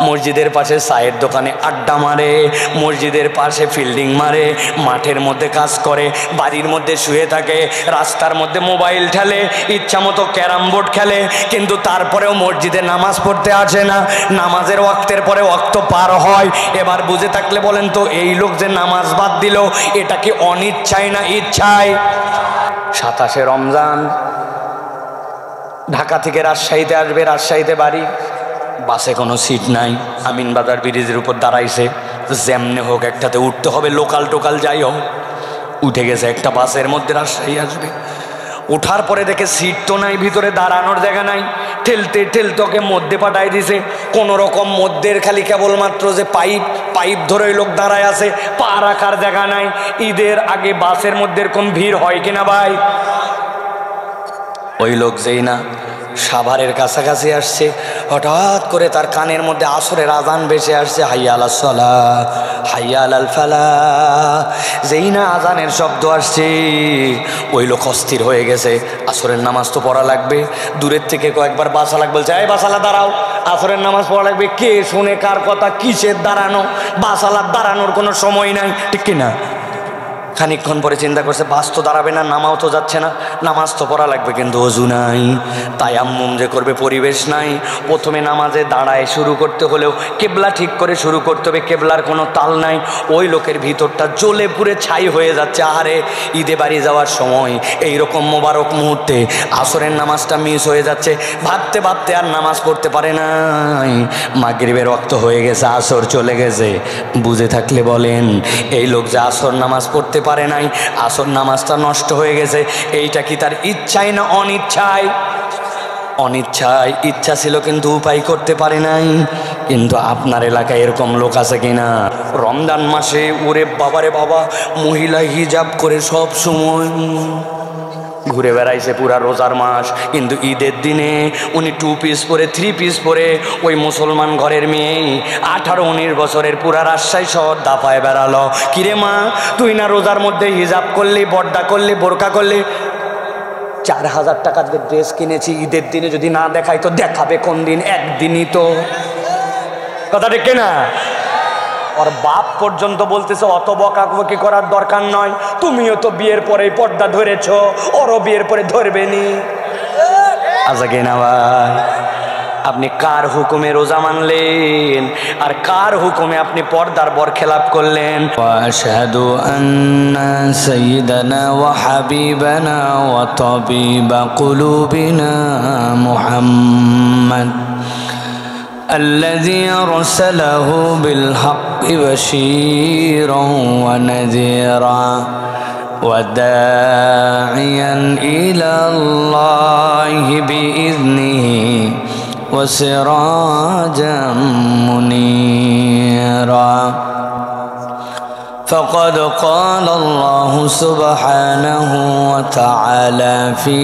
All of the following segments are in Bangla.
মসজিদের পাশে চায়ের দোকানে আড্ডা মারে, মসজিদের পাশে ফিল্ডিং মারে, মাঠের মধ্যে কাজ করে, বাড়ির মধ্যে শুয়ে থাকে, রাস্তার মধ্যে মোবাইল ঠেলে, ইচ্ছা মতো ক্যারাম বোর্ড খেলে, কিন্তু তারপরেও মসজিদে নামাজ পড়তে আসে না। নামাজের ওয়াক্তের পরে ওয়াক্ত পার হয়। এবার বুঝে থাকলে বলেন তো, এই লোক যে নামাজ বাদ দিল, এটা কি অনিচ্ছায় না ইচ্ছায়? 27শে রমজান ঢাকা থেকে রাজশাহীতে আসবে, রাজশাহীতে বাড়ি, বাসে কোনো সিট নাই, আমিনবাজার ব্রিজের উপর দাঁড়াইছে, যেমনে হোক একটাতে উঠতে হবে, লোকাল টোকাল যাই হোক। উঠে গেছে একটা বাসের মধ্যে, রাজশাহী আসবে। ওঠার পরে দেখে সিট তো নাই, ভিতরে দাঁড়ানোর জায়গা নাই, ঠেলতে ঠেলতে ওকে মধ্যে পাঠাই দিছে। কোনো রকম মধ্যের খালি কেবলমাত্র যে পাইপ ধরে ওই লোক দাঁড়ায় আছে, পা রাখার জায়গা নাই। ঈদের আগে বাসের মধ্যে এরকম ভিড় হয় কিনা ভাই? ওই লোক যেই না সাভারের কাছাকাছি আসছে, হঠাৎ করে তার কানের মধ্যে আসরের আজান ভেসে আসছে, হাইয়া আলাস সালাহ, হাইয়া আলাল ফালাহ। যেই না আজানের শব্দ আসছে, ওই লোক অস্থির হয়ে গেছে, আসরের নামাজ তো পড়া লাগবে। দূরের থেকে কয়েকবার বাসালাক বলছে, এই বাসালা দাঁড়াও, আসরের নামাজ পড়া লাগবে। কে শুনে কার কথা, কিসের দাঁড়ানো? বাসালার দাঁড়ানোর কোনো সময় নাই, ঠিক কিনা? খানিকক্ষণ পরে চিন্তা করছে, বাস তো দাঁড়াবে না, নামাও তো যাচ্ছে না, নামাজ তো পড়া লাগবে, কিন্তু অজু নাই, তায়াম্মুম যে করবে পরিবেশ নাই। প্রথমে নামাজে দাঁড়ায় শুরু করতে হলেও কেবলা ঠিক করে শুরু করতে হবে, কেবলার কোনো তাল নাই। ওই লোকের ভিতরটা জ্বলে পুড়ে ছাই হয়ে যাচ্ছে। আহারে, ঈদে বাড়ি যাওয়ার সময় এইরকম মোবারক মুহূর্তে আসরের নামাজটা মিস হয়ে যাচ্ছে, ভাবতে ভাবতে আর নামাজ পড়তে পারে নাই। মাগরিবের ওয়াক্ত হয়ে গেছে, আসর চলে গেছে। বুঝে থাকলে বলেন, এই লোক যে আসর নামাজ পড়তে পারে নাই, আসর নামাজটা নষ্ট হয়ে গেছে, এইটা কি তার ইচ্ছায় না অনিচ্ছায়? অনিচ্ছায়। ইচ্ছা ছিল কিন্তু উপায় করতে পারে নাই। কিন্তু আপনার এলাকায় এরকম লোক আছে কিনা? রমজান মাসে ওরে বাবারে বাবা, মহিলা হিজাব করে সব সময় ঘুরে বেড়াইছে পুরা রোজার মাস, কিন্তু ঈদের দিনে উনি 2 পিস পরে 3 পিস পরে ওই মুসলমান ঘরের মেয়ে 18-19 বছরের পুরা রাজশাহী শহর দাপায় বেড়ালো। কিরে মা, তুই না রোজার মধ্যে হিজাব করলি, বর্দা করলি, বোরকা করলি? 4000 টাকার ড্রেস কিনেছি, ঈদের দিনে যদি না দেখাই তো দেখাবে কোন দিন? একদিনই তো। কথা ঠিক না? ওর বাপ পর্যন্ত বলতেছে, অত বকাবকি করার দরকার নয়, তুমিও তো বিয়ের পরেই পর্দা ধরেছ, ওরও বিয়ের পরে ধরবেনি। আচ্ছা কিনা ভাই? আপনি কার হুকুমে রোজা মানলেন আর কার হুকুমে আপনি পর্দার বরখেলাপ করলেন? আশহাদু আন্না সাইয়্যিদানা ওয়া হাবিবানা ওয়া তাবিবা কুলুবিনা মুহাম্মদ الذي أرسله بالحق بشيرا ونذيرا وداعيا إلى الله بإذنه وسراجا منيرا فقد قال الله سبحانه وتعالى في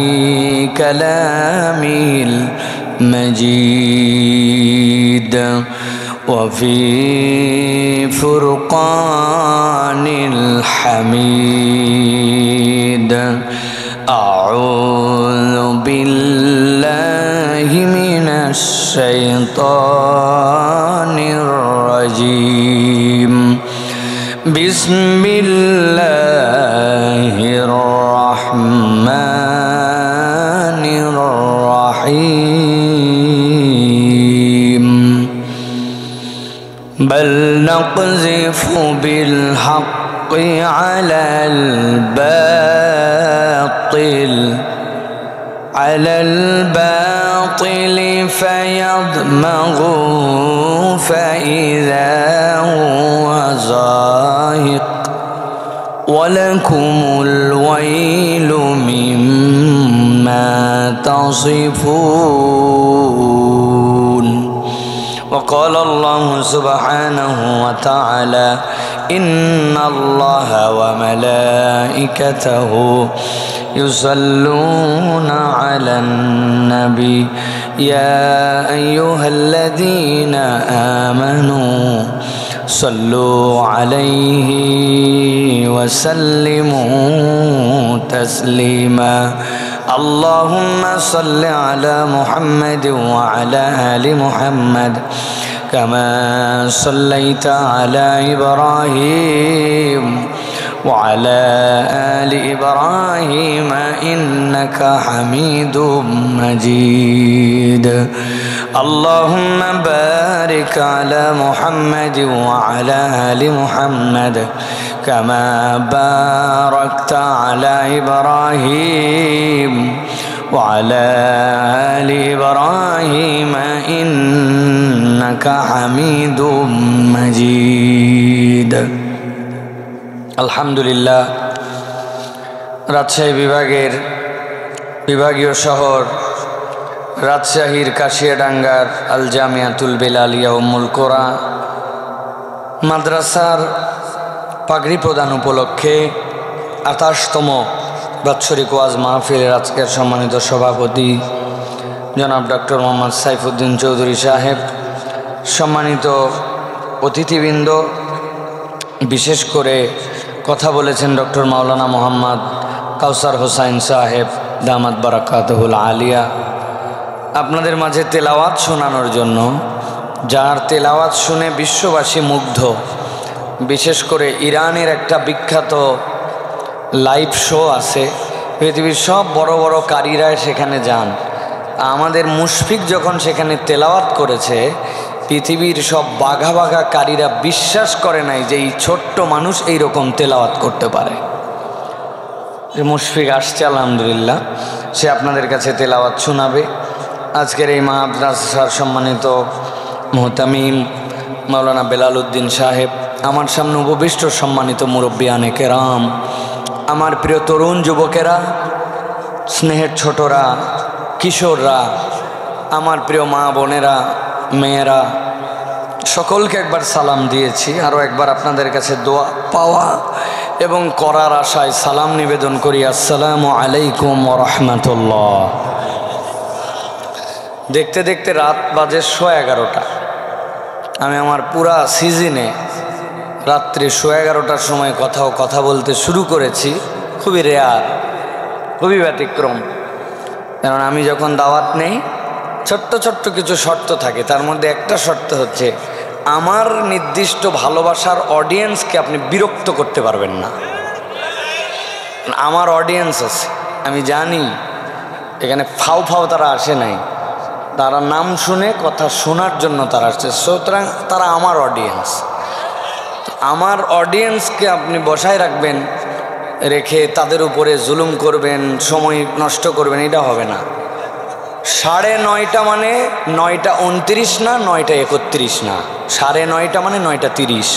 كلامه المجيد وفي فرقان الحميد أعوذ بالله من الشيطان الرجيم بسم الله الرحمن الرحيم بل نقذف بالحق على الباطل فيدمغه فإذا هو زاهق ولكم الويل مما تصفون وقال الله سبحانه وتعالى إن الله وملائكته يصلون على النبي يا أيها الذين آمنوا صلوا عليه وسلموا تسليما اللهم صل على محمد وعلى آل محمد كما صليت على إبراهيم وعلى آل إبراهيم إنك حميد مجيد اللهم بارك على محمد وعلى آل محمد كما باركت على إبراهيم وعلى آل إبراهيم إنك حميد مجيد আলহামদুলিল্লাহ রাজশাহী বিভাগীয় শহর রাজশাহীর কাশিয়াডাঙ্গার আল জামিয়াতুল বেলালিয়া উম্মুল কোরা মাদ্রাসার পাগড়ি প্রদান উপলক্ষে 28তম বাৎসরিক ওয়াজ মাহফিলের আজকের সম্মানিত সভাপতি জনাব ডক্টর মোহাম্মদ সাইফুদ্দিন চৌধুরী সাহেব, সম্মানিত অতিথিবৃন্দ, বিশেষ করে কথা বলেছেন ডক্টর মাওলানা মোহাম্মদ কাউসার হোসাইন সাহেব দামাত বারাকাতুহুল আলিয়া, আপনাদের মাঝে তেলাওয়াত শোনানোর জন্য, যার তেলাওয়াত শুনে বিশ্ববাসী মুগ্ধ। বিশেষ করে ইরানের একটা বিখ্যাত লাইভ শো আছে, পৃথিবীর সব বড় বড় কারীরা সেখানে যান। আমাদের মুশফিক যখন সেখানে তেলাওয়াত করেছে, পৃথিবীর সব বাঘা বাঘা কারীরা বিশ্বাস করে নাই যে এই ছোট্ট মানুষ এই রকম তেলাওয়াত করতে পারে। যে মুশফিক আসছে আলহামদুলিল্লাহ, সে আপনাদের কাছে তেলাওয়াত শোনাবে। আজকের এই মাদ্রাসার সম্মানিত মুহতামিম মাওলানা বেলাল উদ্দিন সাহেব, আমার সামনে উপবিষ্ট সম্মানিত মুরব্বিয়ানে কেরাম, আমার প্রিয় তরুণ যুবকেরা, স্নেহের ছোটরা, কিশোররা, আমার প্রিয় মা বোনেরা, মেয়েরা, সকলকে একবার সালাম দিয়েছি। আরও একবার আপনাদের কাছে দোয়া পাওয়া এবং করার আশায় সালাম নিবেদন করি। আসসালামু আলাইকুম ওয়া রাহমাতুল্লাহ। দেখতে দেখতে রাত বাজে 11:30। আমি আমার পুরা সিজনে রাত্রি 11:30টার সময় কথা বলতে শুরু করেছি। খুবই রেয়ার, খুবই ব্যতিক্রম। কারণ আমি যখন দাওয়াত নেই, ছোট্ট ছোট্ট কিছু শর্ত থাকে। তার মধ্যে একটা শর্ত হচ্ছে, আমার নির্দিষ্ট ভালোবাসার অডিয়েন্সকে আপনি বিরক্ত করতে পারবেন না। আমার অডিয়েন্স আছে, আমি জানি এখানে ফাও তারা আসে নাই, তারা নাম শুনে কথা শোনার জন্য তারা আসছে। সুতরাং তারা আমার অডিয়েন্স। আমার অডিয়েন্সকে আপনি বসায় রাখবেন, রেখে তাদের উপরে জুলুম করবেন, সময় নষ্ট করবেন, এটা হবে না। 9:30 মানে 9:29 না, 9:31 না, 9:30 মানে 9:30।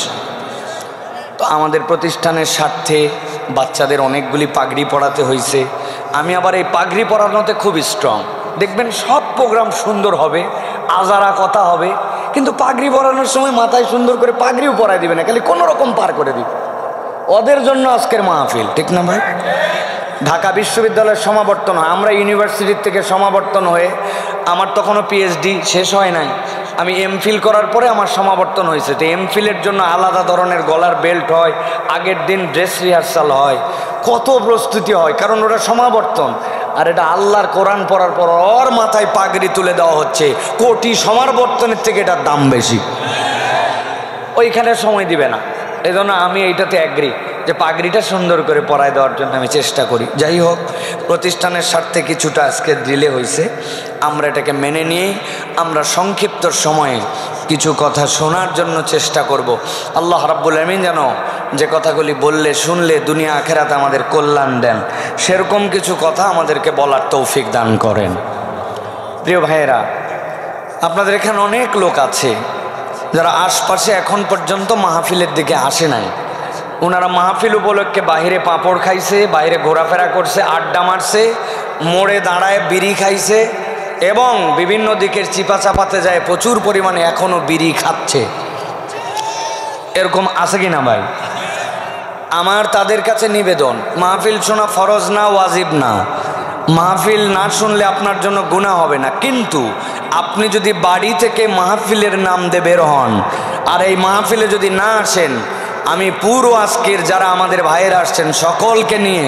তো আমাদের প্রতিষ্ঠানের স্বার্থে বাচ্চাদের অনেকগুলি পাগড়ি পড়াতে হয়েছে। আমি আবার এই পাগড়ি পড়ানোতে খুব স্ট্রং। দেখবেন সব প্রোগ্রাম সুন্দর হবে, আজারা কথা হবে, কিন্তু পাগড়ি পরানোর সময় মাথায় সুন্দর করে পাগড়িও পরাই দিবে না, খালি কোনো রকম পার করে দিবে। ওদের জন্য আজকের মাহফিল, ঠিক না ভাই? ঢাকা বিশ্ববিদ্যালয়ের সমাবর্তন হয়, আমরা ইউনিভার্সিটির থেকে সমাবর্তন হয়ে, আমার তখনও পিএইচডি শেষ হয় নাই, আমি এমফিল করার পরে আমার সমাবর্তন হয়েছে। তো এমফিলের জন্য আলাদা ধরনের গলার বেল্ট হয়, আগের দিন ড্রেস রিহার্সাল হয়, কত প্রস্তুতি হয়, কারণ ওটা সমাবর্তন। আর এটা আল্লাহর কোরআন পড়ার পর ওর মাথায় পাগড়ি তুলে দেওয়া হচ্ছে, কোটি সমাবর্তনের থেকে এটার দাম বেশি, ওইখানে সময় দিবে না। এই জন্য আমি এইটাতে অ্যাগ্রি যে পাগড়িটা সুন্দর করে পরায় দেওয়ার জন্য আমি চেষ্টা করি। যাই হোক, প্রতিষ্ঠানের স্বার্থে কিছুটা আজকে ডিলে হয়েছে, আমরা এটাকে মেনে নিয়েই আমরা সংক্ষিপ্ত সময়ে কিছু কথা শোনার জন্য চেষ্টা করব। আল্লাহ রাব্বুল আমিন যেন যে কথাগুলি বললে শুনলে দুনিয়া আখেরাতে আমাদের কল্যাণ দেন, সেরকম কিছু কথা আমাদেরকে বলার তৌফিক দান করেন। প্রিয় ভাইয়েরা, আপনাদের এখানে অনেক লোক আছে যারা আশপাশে এখন পর্যন্ত মাহফিলের দিকে আসে নাই। ওনারা মাহফিল উপলক্ষে বাইরে পাঁপড় খাইছে, বাইরে ঘোরাফেরা করছে, আড্ডা মারছে, মোড়ে দাঁড়ায় বিড়ি খাইছে এবং বিভিন্ন দিকের চিপা চাপাতে যায় প্রচুর পরিমাণে এখনও বিড়ি খাচ্ছে। এরকম আছে কি না ভাই? আমার তাদের কাছে নিবেদন, মাহফিল শোনা ফরজ না, ওয়াজিব না। মাহফিল না শুনলে আপনার জন্য গুনাহ হবে না, কিন্তু আপনি যদি বাড়ি থেকে মাহফিলের নাম দিয়ে বের হন আর এই মাহফিলে যদি না আসেন, আমি পুরো আজকের যারা আমাদের ভাইয়েরা আসছেন সকলকে নিয়ে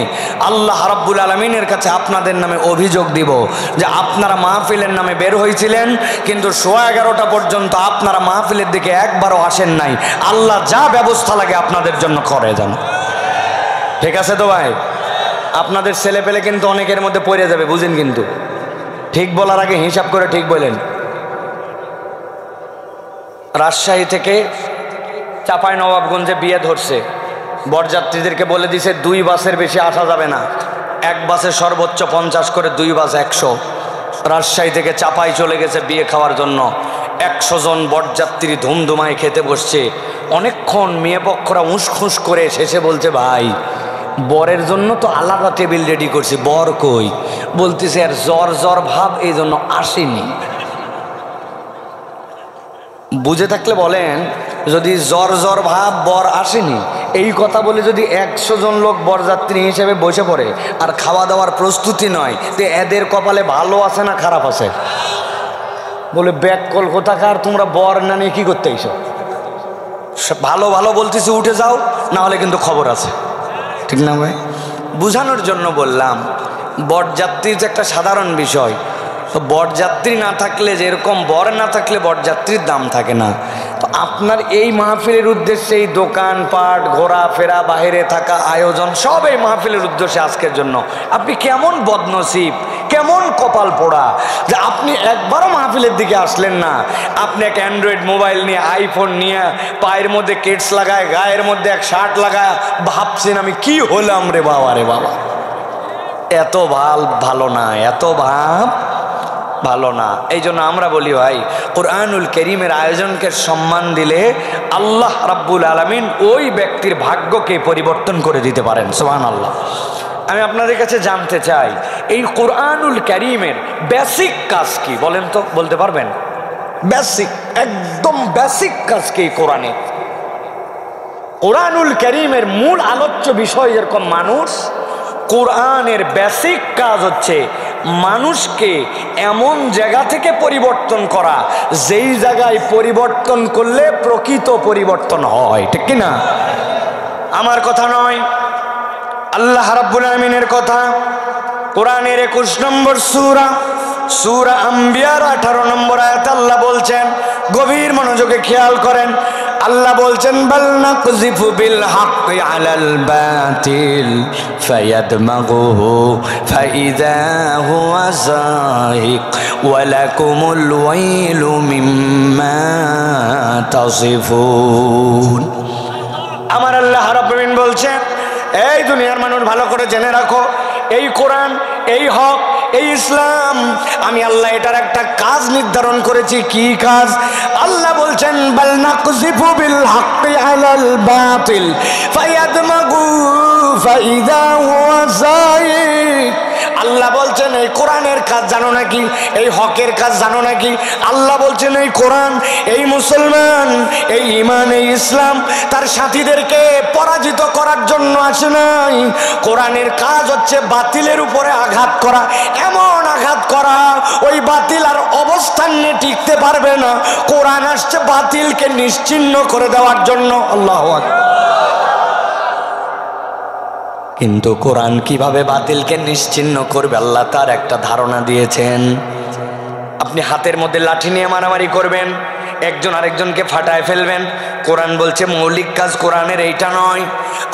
আল্লাহ রাব্বুল আলামিনের কাছে আপনাদের নামে অভিযোগ দিব যে আপনারা মাহফিলের নামে বের হয়েছিলেন, কিন্তু 11:30 পর্যন্ত আপনারা মাহফিলের দিকে একবারও আসেন নাই। আল্লাহ যা ব্যবস্থা লাগে আপনাদের জন্য করে যান। ঠিক আছে তো ভাই? আপনাদের ছেলে পেলে কিন্তু অনেকের মধ্যে পড়ে যাবে, বুঝেন? কিন্তু ঠিক বলার আগে হিসাব করে ঠিক বলেন। রাজশাহী থেকে চাঁপাইনবাবগঞ্জে বিয়ে ধরছে, বরযাত্রীদেরকে বলে দিছে 2 বাসের বেশি আসা যাবে না, 1 বাসে সর্বোচ্চ 50 করে, 2 বাস 100। রাজশাহী থেকে চাপাই চলে গেছে বিয়ে খাওয়ার জন্য। 100 জন বরযাত্রী ধুমধুমায় খেতে বসছে। অনেকক্ষণ মেয়ে পক্ষরা উঁসখুস করে শেষে বলছে, ভাই বরের জন্য তো আলাদা টেবিল রেডি করছি, বর কই? বলতেছে আর জ্বর জ্বর ভাব, এই জন্য আসেনি। বুঝে থাকলে বলেন, যদি জ্বর জ্বর ভাব বর আসেনি এই কথা বলে যদি 100 জন লোক বরযাত্রী হিসেবে বসে পড়ে আর খাওয়া দাওয়ার প্রস্তুতি নয়, তো এদের কপালে ভালো আছে না খারাপ আছে? বলে ব্যাক কল কোথাকার, তোমরা বর না নিয়ে কি করতে এইসব? ভালো ভালো বলতেছি, উঠে যাও, না হলে কিন্তু খবর আছে। ঠিক না ভাই? বুঝানোর জন্য বললাম, বরযাত্রীর যে একটা সাধারণ বিষয়, তো বরযাত্রী না থাকলে যেরকম বর না থাকলে বরযাত্রীর দাম থাকে না। তো আপনার এই মাহফিলের উদ্দেশ্যে এই দোকানপাট, ঘোরাফেরা, বাইরে থাকা, আয়োজন সব এই মাহফিলের উদ্দেশ্যে আজকের জন্য। আপনি কেমন বদনসিব, কেমন কপাল পোড়া যে আপনি একবারও মাহফিলের দিকে আসলেন না। আপনি এক অ্যান্ড্রয়েড মোবাইল নিয়ে, আইফোন নিয়ে, পায়ের মধ্যে কেটস লাগায়, গায়ের মধ্যে এক শার্ট লাগায় ভাবছেন আমি কি হলাম রে বাবা, রে বাবা। এত ভালো না, এত ভাব ভালো না। এই জন্য আমরা বলি ভাই, কোরআনুল কারীমের আয়োজনকে সম্মান দিলে আল্লাহ রাব্বুল আলামিন ওই ব্যক্তির ভাগ্যকে পরিবর্তন করে দিতে পারেন। সুবহানাল্লাহ। আমি আপনাদের কাছে জানতে চাই, এই কোরআনুল কারীমের বেসিক কাজ কি বলেন তো? বলতে পারবেন? বেসিক, একদম বেসিক কাজ কি কোরআনে? কোরআনুল কারীমের মূল আলোচ্য বিষয় যেরকম মানুষ, কোরআনের বেসিক কাজ হচ্ছে মানুষকে এমন জায়গা থেকে পরিবর্তন করা যেই জায়গায় পরিবর্তন করলে প্রকৃত পরিবর্তন হয়। ঠিক কি না? আমার কথা নয়, আল্লাহ রাব্বুল আলামিনের কথা। কোরআনের 21 নম্বর সূরা আম্বিয়ার 18 নম্বর আয়াত আল্লাহ বলছেন, গভীর মনোযোগে খেয়াল করেন। আল্লাহ বলছেন, বাল নাকযিফু বিল হাক্কি আলাল বাতিল ফায়াদমাগুহু ফাইযা হুয়া যাহিক ওয়া লাকুমুল ওয়াইলু মিম্মা তাসিফুন। আমার আল্লাহ রাব্বুল আলামিন বলছেন, এই দুনিয়ার মানুষ ভালো করে জেনে রাখো, এই কোরআন, এই হক, এই ইসলাম, আমি আল্লাহ এটার একটা কাজ নির্ধারণ করেছি। কি কাজ? আল্লাহ বলছেন, বাল নাকযিফু বিল হাক্কি আলাল বাতিল ফায়াদমাগু ফাইযা হুয়া যাহিক। আল্লাহ বলছেন, এই কোরআনের কাজ জানো নাকি? এই হকের কাজ জানো নাকি? আল্লাহ বলছেন, এই কোরআন, এই মুসলমান, এই ঈমান, এই ইসলাম তার সাথীদেরকে পরাজিত করার জন্য আসে নাই। কোরআনের কাজ হচ্ছে বাতিলের উপরে আঘাত করা, এমন আঘাত করা ওই বাতিল আর অবস্থান নিয়ে টিকতে পারবে না। কোরআন আসছে বাতিলকে নিশ্চিহ্ন করে দেওয়ার জন্য। আল্লাহু আকবার। কিন্তু কোরআন কিভাবে বাতিলকে নিশ্চিহ্ন করবে আল্লাহ তার একটা ধারণা দিয়েছেন। আপনি হাতের মধ্যে লাঠি নিয়ে মারামারি করবেন, একজন আরেকজনকে ফাটায় ফেলবেন, কোরআন বলছে মৌলিক কাজ কোরআনের এইটা নয়।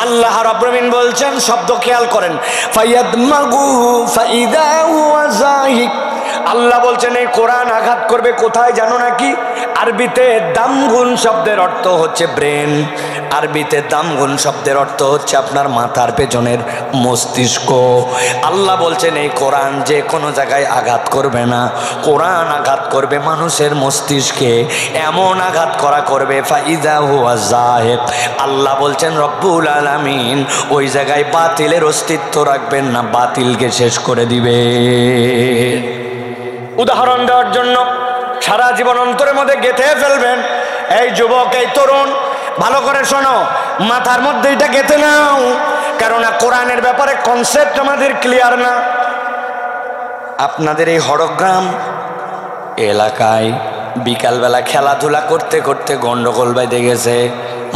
আল্লাহ রাব্বুল আলামিন বলছেন, শব্দ খেয়াল করেন, ফায়াদমাগু ফাইযা হুয়া যাহিক। আল্লাহ বলছেন এই কোরআন আঘাত করবে কোথায় জানো নাকি? আরবিতে দামগুন শব্দের অর্থ হচ্ছে ব্রেন। আরবিতে দামগুন শব্দের অর্থ হচ্ছে আপনার মাথার পেছনের মস্তিষ্ক। আল্লাহ বলছেন এই কোরআন যে কোনো জায়গায় আঘাত করবে না, কোরআন আঘাত করবে মানুষের মস্তিষ্কে, এমন আঘাত করা করবে ফাইযা হুয়া যাহিক। আল্লাহ বলছেন রব্বুল আলামিন ওই জায়গায় বাতিলের অস্তিত্ব রাখবেন না, বাতিলকে শেষ করে দিবে। উদাহরণ দেওয়ার জন্য সারা জীবন অন্তরের মধ্যে গেঁথে ফেলবেন। এই যুবক, এই তরুণ, ভালো করে শোনো, মাথার মধ্যে এটা গেঁথে নাও, কেননা কোরআনের ব্যাপারে কনসেপ্ট আমাদের ক্লিয়ার না। আপনাদের এই হরগ্রাম এলাকায় বিকালবেলা খেলাধুলা করতে করতে গন্ডগোল বেঁধে গেছে।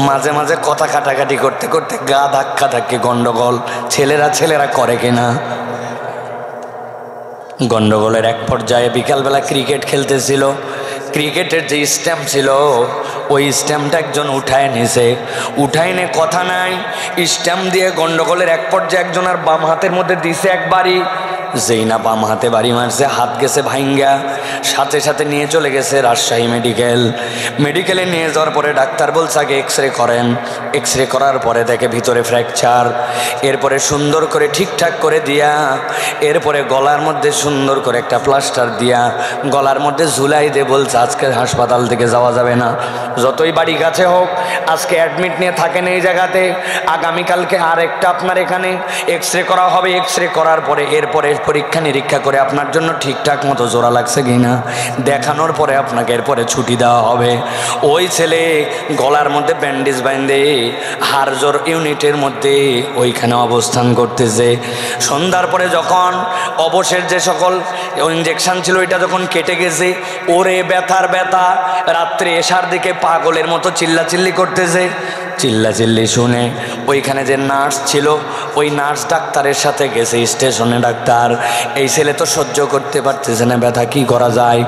মাঝে মাঝে কথা কাটাকাটি করতে করতে গা ধাক্কা ধাক্কি গন্ডগোল ছেলেরা করে কিনা। গন্ডগোলের এক পর্যায়ে বিকালবেলা ক্রিকেট খেলতেছিল, ক্রিকেটের যে স্ট্যাম্প ছিল ওই স্ট্যাম্পটা একজন উঠায় নিছে, উঠায় নে কথা নাই, স্ট্যাম্প দিয়ে গন্ডগোলের এক পর্যায়ে একজন আর বাম হাতের মধ্যে দিছে একবারই, যেই না বাম হাতে বাড়ি মারছে হাত গেছে ভাইঙ্গা, সাথে সাথে নিয়ে চলে গেছে রাজশাহী মেডিকেলে নিয়ে যাওয়ার পরে ডাক্তার বলছে আগে এক্সরে করেন। এক্সরে করার পরে দেখে ভিতরে ফ্র্যাকচার, এরপরে সুন্দর করে ঠিকঠাক করে দিয়া, এরপরে গলার মধ্যে সুন্দর করে একটা প্লাস্টার দিয়া গলার মধ্যে ঝুলাই দিয়ে বলছে আজকে হাসপাতাল থেকে যাওয়া যাবে না, যতই বাড়ি কাছে হোক আজকে অ্যাডমিট নিয়ে থাকেন এই জায়গাতে, আগামীকালকে আর একটা আপনার এখানে এক্সরে করা হবে, এক্সরে করার পরে এরপরে পরীক্ষা নিরীক্ষা করে আপনার জন্য ঠিকঠাক মতো জোড়া লাগছে কিনা দেখানোর পরে আপনাকে এরপরে ছুটি দেওয়া হবে। ওই ছেলে গলার মধ্যে ব্যান্ডেজ বাঁধে হাড়জোর ইউনিটের মধ্যে ওইখানে অবস্থান করতেছে। সন্ধ্যার পরে যখন অবশেষ যে সকল ইঞ্জেকশন ছিল ওইটা যখন কেটে গেছে, ওরে ব্যথার ব্যথা, রাত্রে এসার দিকে পাগলের মতো চিল্লাচিল্লি করতেছে। চিল্লাচিল্লি শুনে ওইখানে যে নার্স ছিল ওই নার্স ডাক্তারের সাথে গেছে স্টেশনে। ডাক্তার এই ছেলে তো সহ্য করতে পারতেছে না ব্যথা, কি করা যায়?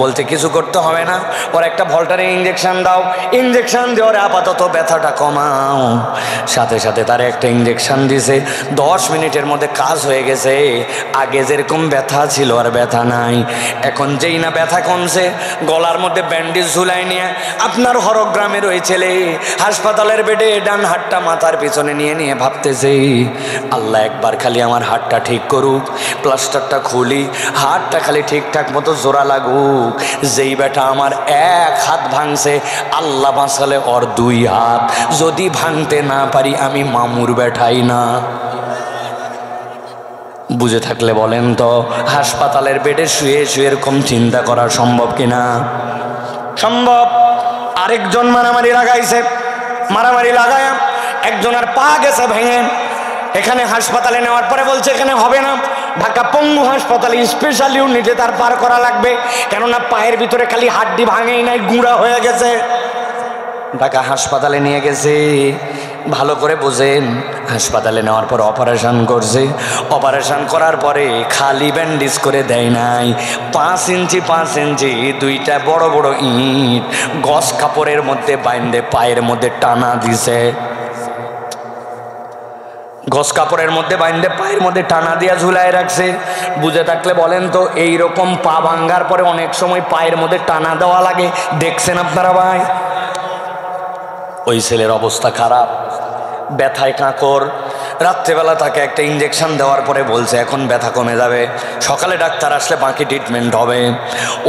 বলতে কিছু করতে হবে না, ওর একটা ভল্টারে ইঞ্জেকশন দাও, ইঞ্জেকশন দিয়ে ওর আপাতত ব্যথাটা কমাও। সাথে সাথে তার একটা ইঞ্জেকশন দিছে, 10 মিনিটের মধ্যে কাজ হয়ে গেছে। আগে যেরকম ব্যথা ছিল আর ব্যথা নাই, এখন যেই না ব্যথা কমছে গলার মধ্যে ব্যান্ডেজ ঝুলাই নিয়ে আপনার হরগ্রামের ওই ছেলে হাসপাতালের বেডে ডান হাতটা মাথার পিছনে নিয়ে নিয়ে ভাবতেছে আল্লাহ একবার খালি আমার হাতটা ঠিক করুক, প্লাস্টারটা খুলি, হাতটা খালি ঠিকঠাক মতো জোড়া লাগুক। যেই বেটা আমার এক হাত ভাঙছে আল্লাহ বাঁচালে ওর 2 হাত, যদি ভাঙতে না পারি আমি মামুর বেঠাই না। বুঝে থাকলে বলেন তো হাসপাতালের বেডে শুয়ে শুয়ে এরকম চিন্তা করা সম্ভব কিনা? সম্ভব। আরেকজন মারামারি লাগাইছে, মারামারি লাগায় একজনের পা গেছে ভেঙে, এখানে হাসপাতালে নেওয়ার পরে বলছে এখানে হবে না, ঢাকা পঙ্গু হাসপাতালে স্পেশাল ইউনিটে তার পার করা লাগবে, কেননা পায়ের ভিতরে খালি হাড্ডি ভাঙেই নাই, গুঁড়া হয়ে গেছে। ঢাকা হাসপাতালে নিয়ে গেছে, ভালো করে বোঝেন, হাসপাতালে নেওয়ার পর অপারেশন করছে, অপারেশন করার পরে খালি ব্যান্ডেজ করে দেয় নাই, 5 ইঞ্চি 5 ইঞ্চি 2টা বড় বড় ইট গস কাপড়ের মধ্যে বাইন্ধে পায়ের মধ্যে টানা দিছে। গস কাপড়ের মধ্যে বাইন্ধে পায়ের মধ্যে টানা দিয়া ঝুলায় রাখছে। বুঝে থাকলে বলেন তো এইরকম পা ভাঙ্গার পরে অনেক সময় পায়ের মধ্যে টানা দেওয়া লাগে, দেখছেন আপনারা ভাই? ওই ছেলের অবস্থা খারাপ, ব্যথায় কাঁকর। রাত্রেবেলা তাকে একটা ইঞ্জেকশন দেওয়ার পরে বলছে এখন ব্যথা কমে যাবে, সকালে ডাক্তার আসলে বাকি ট্রিটমেন্ট হবে।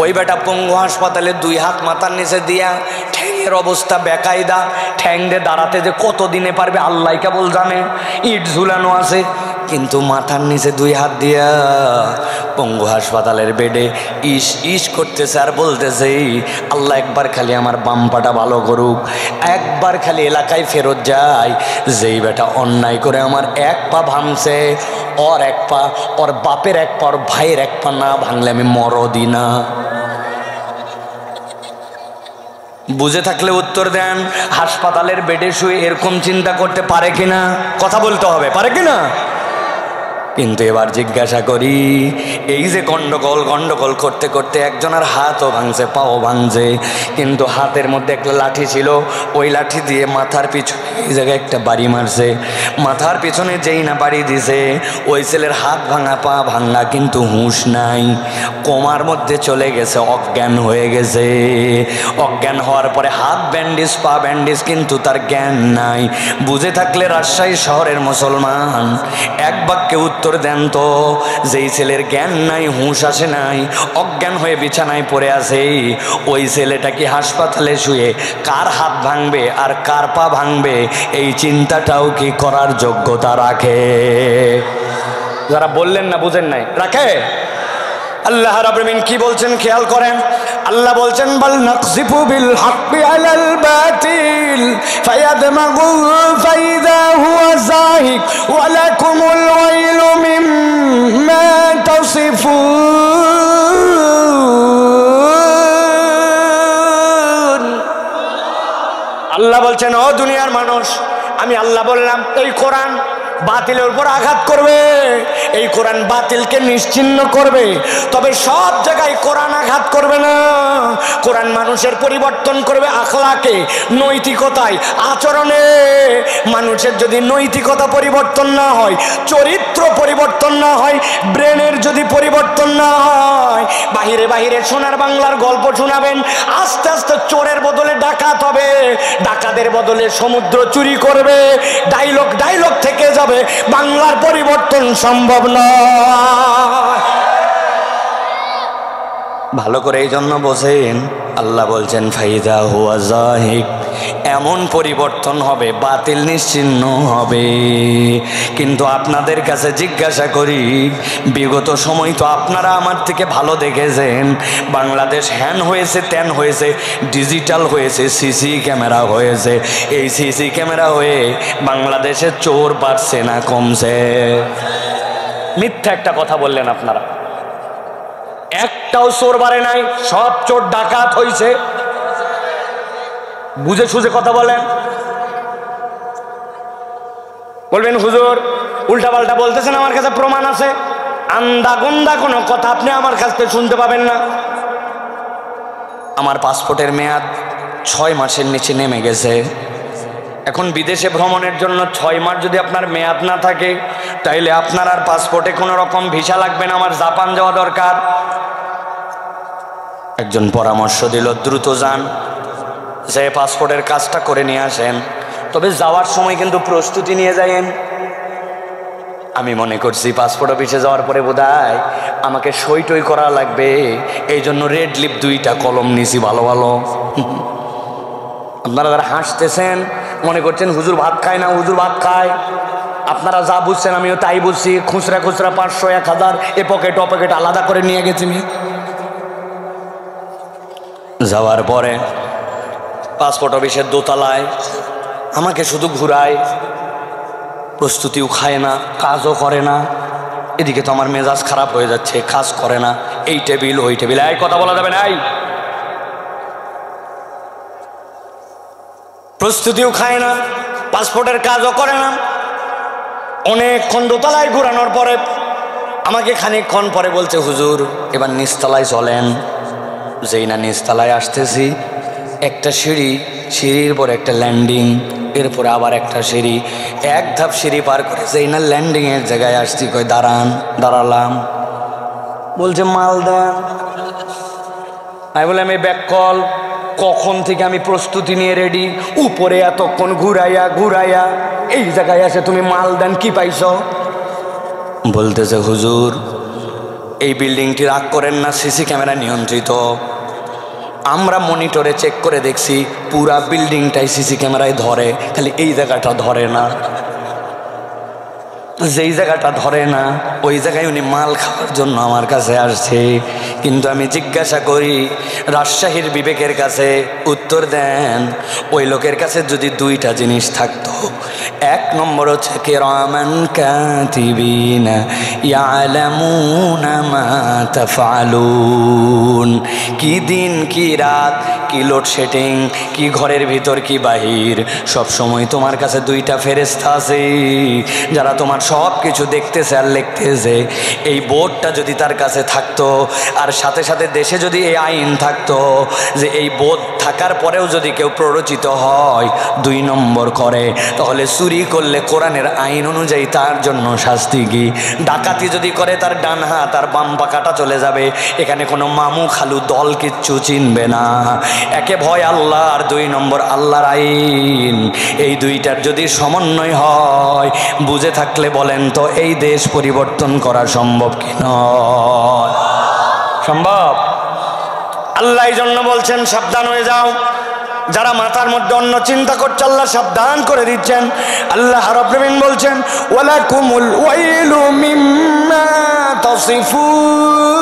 ওই বেটা পঙ্গু হাসপাতালে 2 হাত মাথার নিচে দিয়া, ঠ্যাংয়ের অবস্থা বেকায়দা, ঠ্যাং দিয়ে দাঁড়াতে যে কত দিনে পারবে আল্লাহ কেবল জানে, ইট ঝুলানো আছে, কিন্তু মাথার নিচে 2 হাত দিয়া পঙ্গু হাসপাতালের বেডে ইস ইস করতেছে আর বলতেছে আল্লাহ একবার খালি আমার বাম পাটা ভালো করুক, একবার খালি এলাকায় ফেরত যায়। যেই বেটা অন্যায় করে আমার 1 পা ভাঙছে, ওর 1 পা, ওর বাপের 1 পা, ওর ভাইয়ের 1 পা না ভাঙলে আমি মরদি না। বুঝে থাকলে উত্তর দেন, হাসপাতালের বেডে শুয়ে এরকম চিন্তা করতে পারে কিনা? কথা বলতে হবে, পারে কিনা? কিন্তু এবার জিজ্ঞাসা করি, এই যে গন্ডগোল করতে করতে একজনের হাতও ভাঙছে, পাও ভাঙছে, কিন্তু হাতের মধ্যে একটা লাঠি ছিল, ওই লাঠি দিয়ে মাথার পিছনে এই জায়গায় একটা বাড়ি মারছে। মাথার পিছনে যেই না বাড়ি দিছে ওই ছেলের হাত ভাঙা পা ভাঙা, কিন্তু হুঁশ নাই, কোমার মধ্যে চলে গেছে, অজ্ঞান হয়ে গেছে। অজ্ঞান হওয়ার পরে হাত ব্যান্ডেজ, পা ব্যান্ডেজ, কিন্তু তার জ্ঞান নাই। বুঝে থাকলে রাজশাহী শহরের মুসলমান এক বাক্যে উত্তর দেন তো, যেই ছেলের জ্ঞান নাই, হুঁশ আসে নাই, অজ্ঞান হয়ে বিছানায় পড়ে আছে, ওই ছেলেটা কি হাসপাতালে শুয়ে কার হাত ভাঙবে আর কার পা ভাঙবে এই চিন্তাটাও কি করার যোগ্যতা রাখে? যারা বললেন না বুঝেন নাই, রাখে? আল্লাহ রাব্বুল আলামিন কি বলছেন খেয়াল করেন। আল্লাহ বলছেন বাল নাকযিফু বিল হাক্কি আলাল বাতিল ফায়াদমাগু ফাইদা হুয়া যাহিক ওয়া লাকুমুল ওয়াইলু মিম্মা তাসিফুন। আল্লাহ বলছেন, ও দুনিয়ার মানুষ, আমি আল্লাহ বললাম এই কোরআন বাতিলের উপর আঘাত করবে, এই কোরআন বাতিলকে নিশ্চিহ্ন করবে, তবে সব জায়গায় কোরআন আঘাত করবে না। কোরআন মানুষের পরিবর্তন করবে আখলাকে, নৈতিকতায়, আচরণে। মানুষের যদি নৈতিকতা পরিবর্তন না হয়, চরিত্র পরিবর্তন না হয়, ব্রেনের যদি পরিবর্তন না হয়, বাহিরে বাহিরে সোনার বাংলার গল্প শোনাবেন, আস্তে আস্তে চোরের বদলে ডাকাত হবে, ডাকাতের বদলে সমুদ্র চুরি করবে, ডায়লগ থেকে যাবে, বাংলার পরিবর্তন সম্ভব নয়। ভালো করে এই জন্য বোঝেন, আল্লাহ বলছেন ফাইদা হুয়া যাহিক, এমন পরিবর্তন হবে, বাতিল নিশ্চিহ্ন হবে। কিন্তু আপনাদের কাছে জিজ্ঞাসা করি, বিগত সময় তো আপনারা আমার থেকে ভালো দেখেছেন, বাংলাদেশ হ্যান হয়েছে, ত্যান হয়েছে, ডিজিটাল হয়েছে, সিসি ক্যামেরা হয়েছে। এই সিসি ক্যামেরা হয়ে বাংলাদেশে চোর বাড়ছে না কমছে? মিথ্যা একটা কথা বললেন আপনারা, একটাও চোর বাড়ে নাই, সব চোর ডাকাত হয়েছে। বুঝে সুঝে কথা বলেন। বলবেন হুজুর উল্টাপাল্টা বলতেছেন, আমার কাছে প্রমাণ আছে। আন্দা গন্দা কোনো কথা আপনি আমার কাছ থেকে শুনতে পাবেন না। আমার পাসপোর্টের মেয়াদ 6 মাসের নিচে নেমে গেছে। এখন বিদেশে ভ্রমণের জন্য 6 মাস যদি আপনার মেয়াদ না থাকে, তাইলে আপনার আর পাসপোর্টে কোনো রকম ভিসা লাগবে না, আমার জাপান যাওয়া দরকার। একজন পরামর্শ দিল, দ্রুত যান, যে পাসপোর্টের কাজটা করে নিয়ে আসেন, তবে যাওয়ার সময় কিন্তু প্রস্তুতি নিয়ে যায়েন। আমি মনে করছি পাসপোর্ট অফিসে যাওয়ার পরে বোধহয় আমাকে সই টই করা লাগবে, এই জন্য রেড লিপ 2টা কলম নিছি ভালো ভালো। আপনারা যারা হাসতেছেন মনে করছেন হুজুর ভাত খায় না, হুজুর ভাত খায়। আপনারা যা বুঝছেন আমিও তাই বুঝছি। খুচরা খুচরা 500 1000 এ পকেট ও পকেট আলাদা করে নিয়ে গেছি। যাওয়ার পরে পাসপোর্ট অফিসের দোতলায় আমাকে শুধু ঘুরায়, প্রস্তুতিও খায় না, কাজও করে না। এদিকে তো আমার মেজাজ খারাপ হয়ে যাচ্ছে, কাজ করে না, এই টেবিল ওই টেবিল, এই কথা বলা যাবে না। প্রস্তুতিও খায় না, পাসপোর্টের কাজও করে না। অনেকক্ষণ দোতলায় ঘুরানোর পরে আমাকে খানিকক্ষণ পরে বলছে, হুজুর এবার নিচতলায় চলেন। যেই না নিচতলায় আসতেছি, একটা সিঁড়ি, সিঁড়ির পর একটা ল্যান্ডিং, এরপরে আবার একটা সিঁড়ি, এক ধাপ সিঁড়ি পার করে যেই না ল্যান্ডিংয়ের জায়গায় আসছি, কই দাঁড়ান। দাঁড়ালাম, বলছে মাল দেন। আমি বললাম এই ব্যাক কল, কখন থেকে আমি প্রস্তুতি নিয়ে রেডি, উপরে এতক্ষণ ঘুরাইয়া ঘুরাইয়া এই জায়গায় আসে তুমি মাল দেন, কি পাইছ? বলতেছে হুজুর এই বিল্ডিংটি রাগ করেন না, সিসি ক্যামেরা নিয়ন্ত্রিত, আমরা মনিটরে চেক করে দেখছি পুরা বিল্ডিংটাই সিসি ক্যামেরায় ধরে, খালি এই জায়গাটা ধরে না। যেই জায়গাটা ধরে না ওই জায়গায় উনি মাল খাওয়ার জন্য আমার কাছে আসছে। কিন্তু আমি জিজ্ঞাসা করি, রাজশাহীর বিবেকের কাছে উত্তর দেন, ওই লোকের কাছে যদি 2টা জিনিস থাকতো, 1 নম্বর হচ্ছে কিরামান কাতিবিনা ইয়ালামুনা মা তাফআলুন, কি দিন কি রাত, কি লোডশেডিং, কি ঘরের ভিতর কি বাহির, সব সময় তোমার কাছে 2টা ফেরেশতা আছে যারা তোমার সব কিছু দেখতেছে আর লিখতেছে। এই বোর্ডটা যদি তার কাছে থাকতো, আর সাথে সাথে দেশে যদি এই আইন থাকতো যে এই বোর্ড থাকার পরেও যদি কেউ প্ররোচিত হয় 2 নম্বর করে, তাহলে চুরি করলে কোরআনের আইন অনুযায়ী তার জন্য শাস্তি কি, ডাকাতি যদি করে তার ডান হাত আর বাম পা কাটা চলে যাবে। এখানে কোনো মামু খালু দল কিচ্ছু চিনবে না। একে ভয় আল্লাহ, আর 2 নম্বর আল্লাহর আইন। এই 2টার যদি সমন্বয় হয়, বুঝে থাকলে বলেন তো এই দেশ পরিবর্তন করা সম্ভব কি নয়? সম্ভব। আল্লাহ এই জন্য বলছেন সাবধান হয়ে যাও। যারা মাথার মধ্যে অন্য চিন্তা করছে আল্লাহ সাবধান করে দিচ্ছেন। আল্লাহ রাব্বুল আলামিন বলছেন ওয়ালাকুমুল ওয়াইলু মিম্মা তাসিফুন,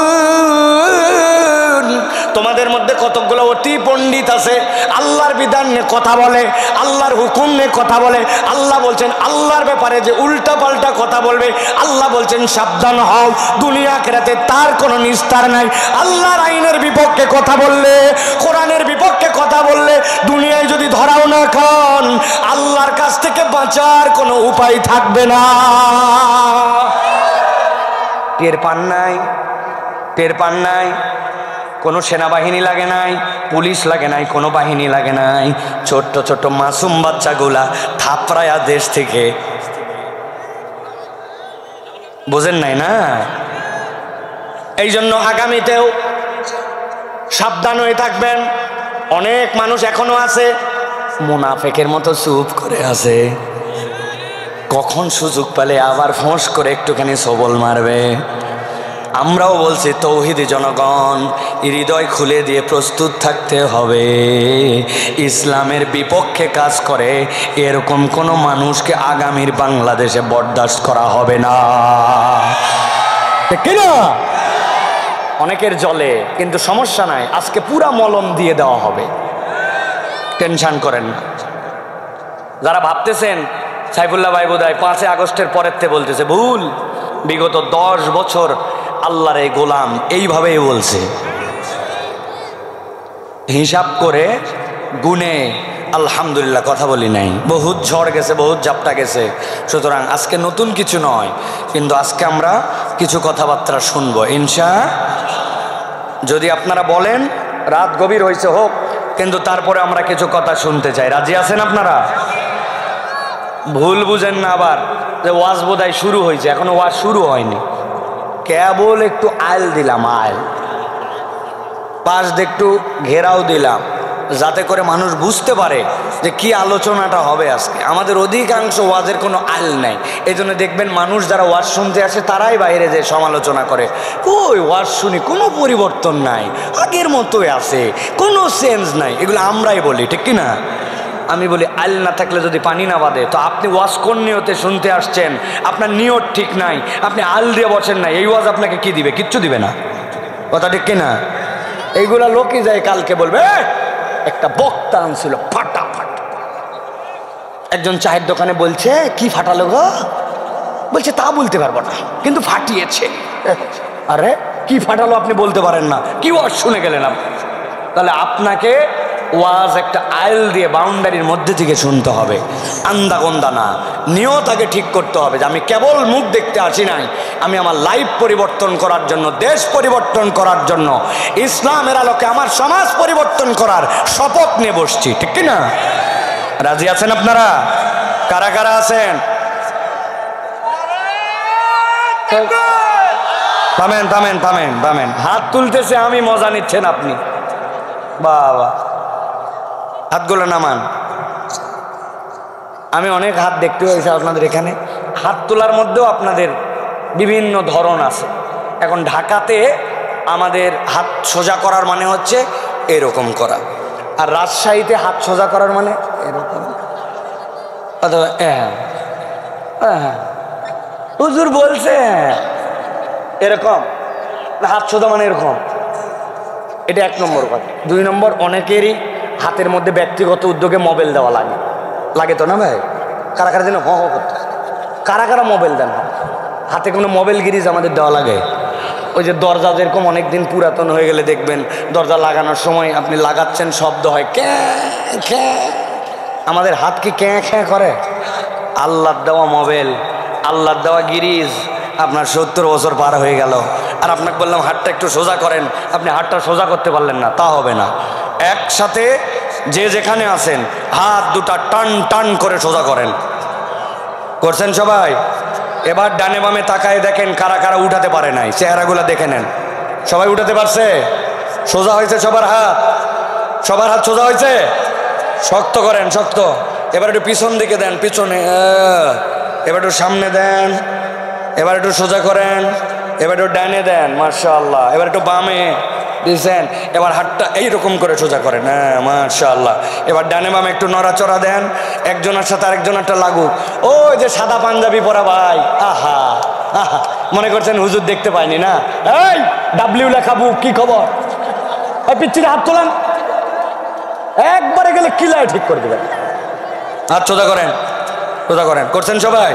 তোমাদের মধ্যে কতকগুলো অতি পণ্ডিত আছে, আল্লাহর বিধান নিয়ে কথা বলে, আল্লাহর হুকুম নিয়ে কথা বলে। আল্লাহ বলছেন আল্লাহর ব্যাপারে যে উল্টা পাল্টা কথা বলবে, আল্লাহ বলছেন সাবধান হও, দুনিয়া আখিরাতে তার কোনো নিস্তার নাই। আল্লাহর আইনের বিপক্ষে কথা বললে, কোরআনের বিপক্ষে কথা বললে, দুনিয়ায় যদি ধরাও না খান, আল্লাহর কাছ থেকে বাঁচার কোনো উপায় থাকবে না। টের পান নাই? টের পান নাই? কোনো সেনাবাহিনী লাগে নাই, পুলিশ লাগে নাই, কোনো বাহিনী লাগে নাই, ছোট্ট ছোট্ট মাসুম বাচ্চাগুলা থাপড়ায়া দেশ থেকে, বোঝেন নাই না? এই জন্য আগামীতেও সাবধান হয়ে থাকবেন। অনেক মানুষ এখনো আছে মুনাফেকের মতো চুপ করে আছে, কখন সুযোগ পেলে আবার ফোঁস করে একটুখানি সবল মারবে। আমরাও বলছি তৌহিদি জনগণ, হৃদয় খুলে দিয়ে প্রস্তুত থাকতে হবে। ইসলামের বিপক্ষে কাজ করে এরকম কোনো মানুষকে আগামীর বাংলাদেশে বরদাস্ত করা হবে না, ঠিক না? অনেকের জলে, কিন্তু সমস্যা নাই, আজকে পুরা মলম দিয়ে দেওয়া হবে, টেনশন করেন না। যারা ভাবতেছেন সাইফুল্লাহ ভাই বোধহয় 5 আগস্টের পরের থেকে বলতেছে, ভুল। বিগত 10 বছর আল্লাহর এই গোলাম এইভাবেই বলছে, হিসাব করে গুনে আলহামদুলিল্লাহ কথা বলি নাই। বহুত ঝড় গেছে, বহুত ঝাপটা গেছে। সুতরাং আজকে নতুন কিছু নয়, কিন্তু আজকে আমরা কিছু কথাবার্তা শুনবো ইনশাআল্লাহ। যদি আপনারা বলেন রাত গভীর হয়েছে হোক, কিন্তু তারপরে আমরা কিছু কথা শুনতে চাই। রাজি আছেন আপনারা? ভুল বুঝেন না আবার যে ওয়াজ বোধহয় শুরু হয়েছে, এখনো ওয়াজ শুরু হয়নি, কেবল একটু আইল দিলাম, আইল পাশ দিয়ে একটু ঘেরাও দিলাম, যাতে করে মানুষ বুঝতে পারে যে কি আলোচনাটা হবে আজকে। আমাদের অধিকাংশ ওয়াজের কোনো আইল নাই, এই জন্য দেখবেন মানুষ যারা ওয়াজ শুনতে আসে তারাই বাইরে যে সমালোচনা করে, ওই ওয়াজ শুনি কোনো পরিবর্তন নাই, আগের মতোই আছে, কোনো চেঞ্জ নাই। এগুলো আমরাই বলি, ঠিক কি না? আমি বলি আইল না থাকলে যদি পানি না বাঁধে, তো আপনি ওয়াজ কোন নিয়তে শুনতে আসছেন? আপনার নিয়ত ঠিক নাই, আপনি আল দিয়ে বসেন না, এই ওয়াজ আপনাকে কি দিবে? কিচ্ছু দিবে না, কথা ঠিক কিনা? এইগুলা লোকই যায় কালকে বলবে একটা বক্তা আনছিল ফাটাফাট, একজন চায়ের দোকানে বলছে কি ফাটালো গো, বলছে তা বলতে পারবো না, কিন্তু ফাটিয়েছে। আরে কি ফাটালো আপনি বলতে পারেন না, কি ওয়াজ শুনে গেলেন আপনি? তাহলে আপনাকে ওয়াজ একটা আইল দিয়ে বাউন্ডারির মধ্যে থেকে শুনতে হবে, আন্দাগন্দা না। নিয়ত আগে ঠিক করতে হবে যে আমি কেবল মুখ দেখতে আসি নাই, আমি আমার লাইফ পরিবর্তন করার জন্য, দেশ পরিবর্তন করার জন্য, ইসলামের আলোকে আমার সমাজ পরিবর্তন করার শপথ নিয়ে বসছি, ঠিক কি না? রাজি আছেন আপনারা? কারা কারা আছেন? থামেন থামেন থামেন থামেন, হাত তুলতেছে আমি, মজা নিচ্ছেন আপনি, বাবা হাতগুলো নামান। আমি অনেক হাত দেখতে হয়েছে আপনাদের এখানে, হাত তোলার মধ্যেও আপনাদের বিভিন্ন ধরন আছে। এখন ঢাকাতে আমাদের হাত সোজা করার মানে হচ্ছে এরকম করা, আর রাজশাহীতে হাত সোজা করার মানে এরকম, অথবা হুজুর বলছে এরকম, হাত সোজা মানে এরকম। এটা 1 নম্বর কথা। 2 নম্বর, অনেকেরই হাতের মধ্যে ব্যক্তিগত উদ্যোগে মোবাইল দেওয়া লাগে, লাগে তো না ভাই? কারা কারা যেন হ করতে, কারা কারা মোবাইল দেন হাতে? কোনো মোবাইল গিরিজ আমাদের দেওয়া লাগে। ওই যে দরজা যেরকম অনেকদিন পুরাতন হয়ে গেলে দেখবেন দরজা লাগানোর সময় আপনি লাগাচ্ছেন, শব্দ হয় ক্যাঁ খ্যাঁ, আমাদের হাত কি ক্যাঁ খ্যাঁ করে? আল্লাহর দেওয়া মোবাইল, আল্লাহর দেওয়া গিরিজ, আপনার 70 বছর পার হয়ে গেল, আর আপনাকে বললাম হাতটা একটু সোজা করেন, আপনি হাতটা সোজা করতে পারলেন না, তা হবে না। একসাথে যে যেখানে আছেন হাত দুটা টান টান করে সোজা করেন। করছেন সবাই? এবার ডানে বামে তাকায় দেখেন কারা কারা উঠাতে পারে নাই, চেহারাগুলো দেখে নেন। সবাই উঠাতে পারছে? সোজা হয়েছে সবার হাত? সবার হাত সোজা হয়েছে? শক্ত করেন, শক্ত। এবার একটু পিছন দিকে দেন, পিছনে, এবার একটু সামনে দেন, এবার একটু সোজা করেন, এবার একটু ডানে দেন, মাশাআল্লাহ। এবার একটু বামে দিয়েছেন, এবার হাতটা এইরকম করে সোজা করেন, হ্যাঁ মাশাআল্লাহ। এবার ডানে বামে একটু নড়াচড়া দেন, একজনের সাথে আরেকজনেরটা লাগুক। ওই যে সাদা পাঞ্জাবি পরা ভাই, আহা আহা, মনে করছেন হুজুর দেখতে পাইনি না? এই ডাব্লিউ লেখা বুক, কি খবর? এই পিচ্ছিরে হাত তোলেন, একবারে গেলে কিলায় ঠিক করে দেবেন। হাত সোজা করেন, সোজা করেন। করছেন সবাই?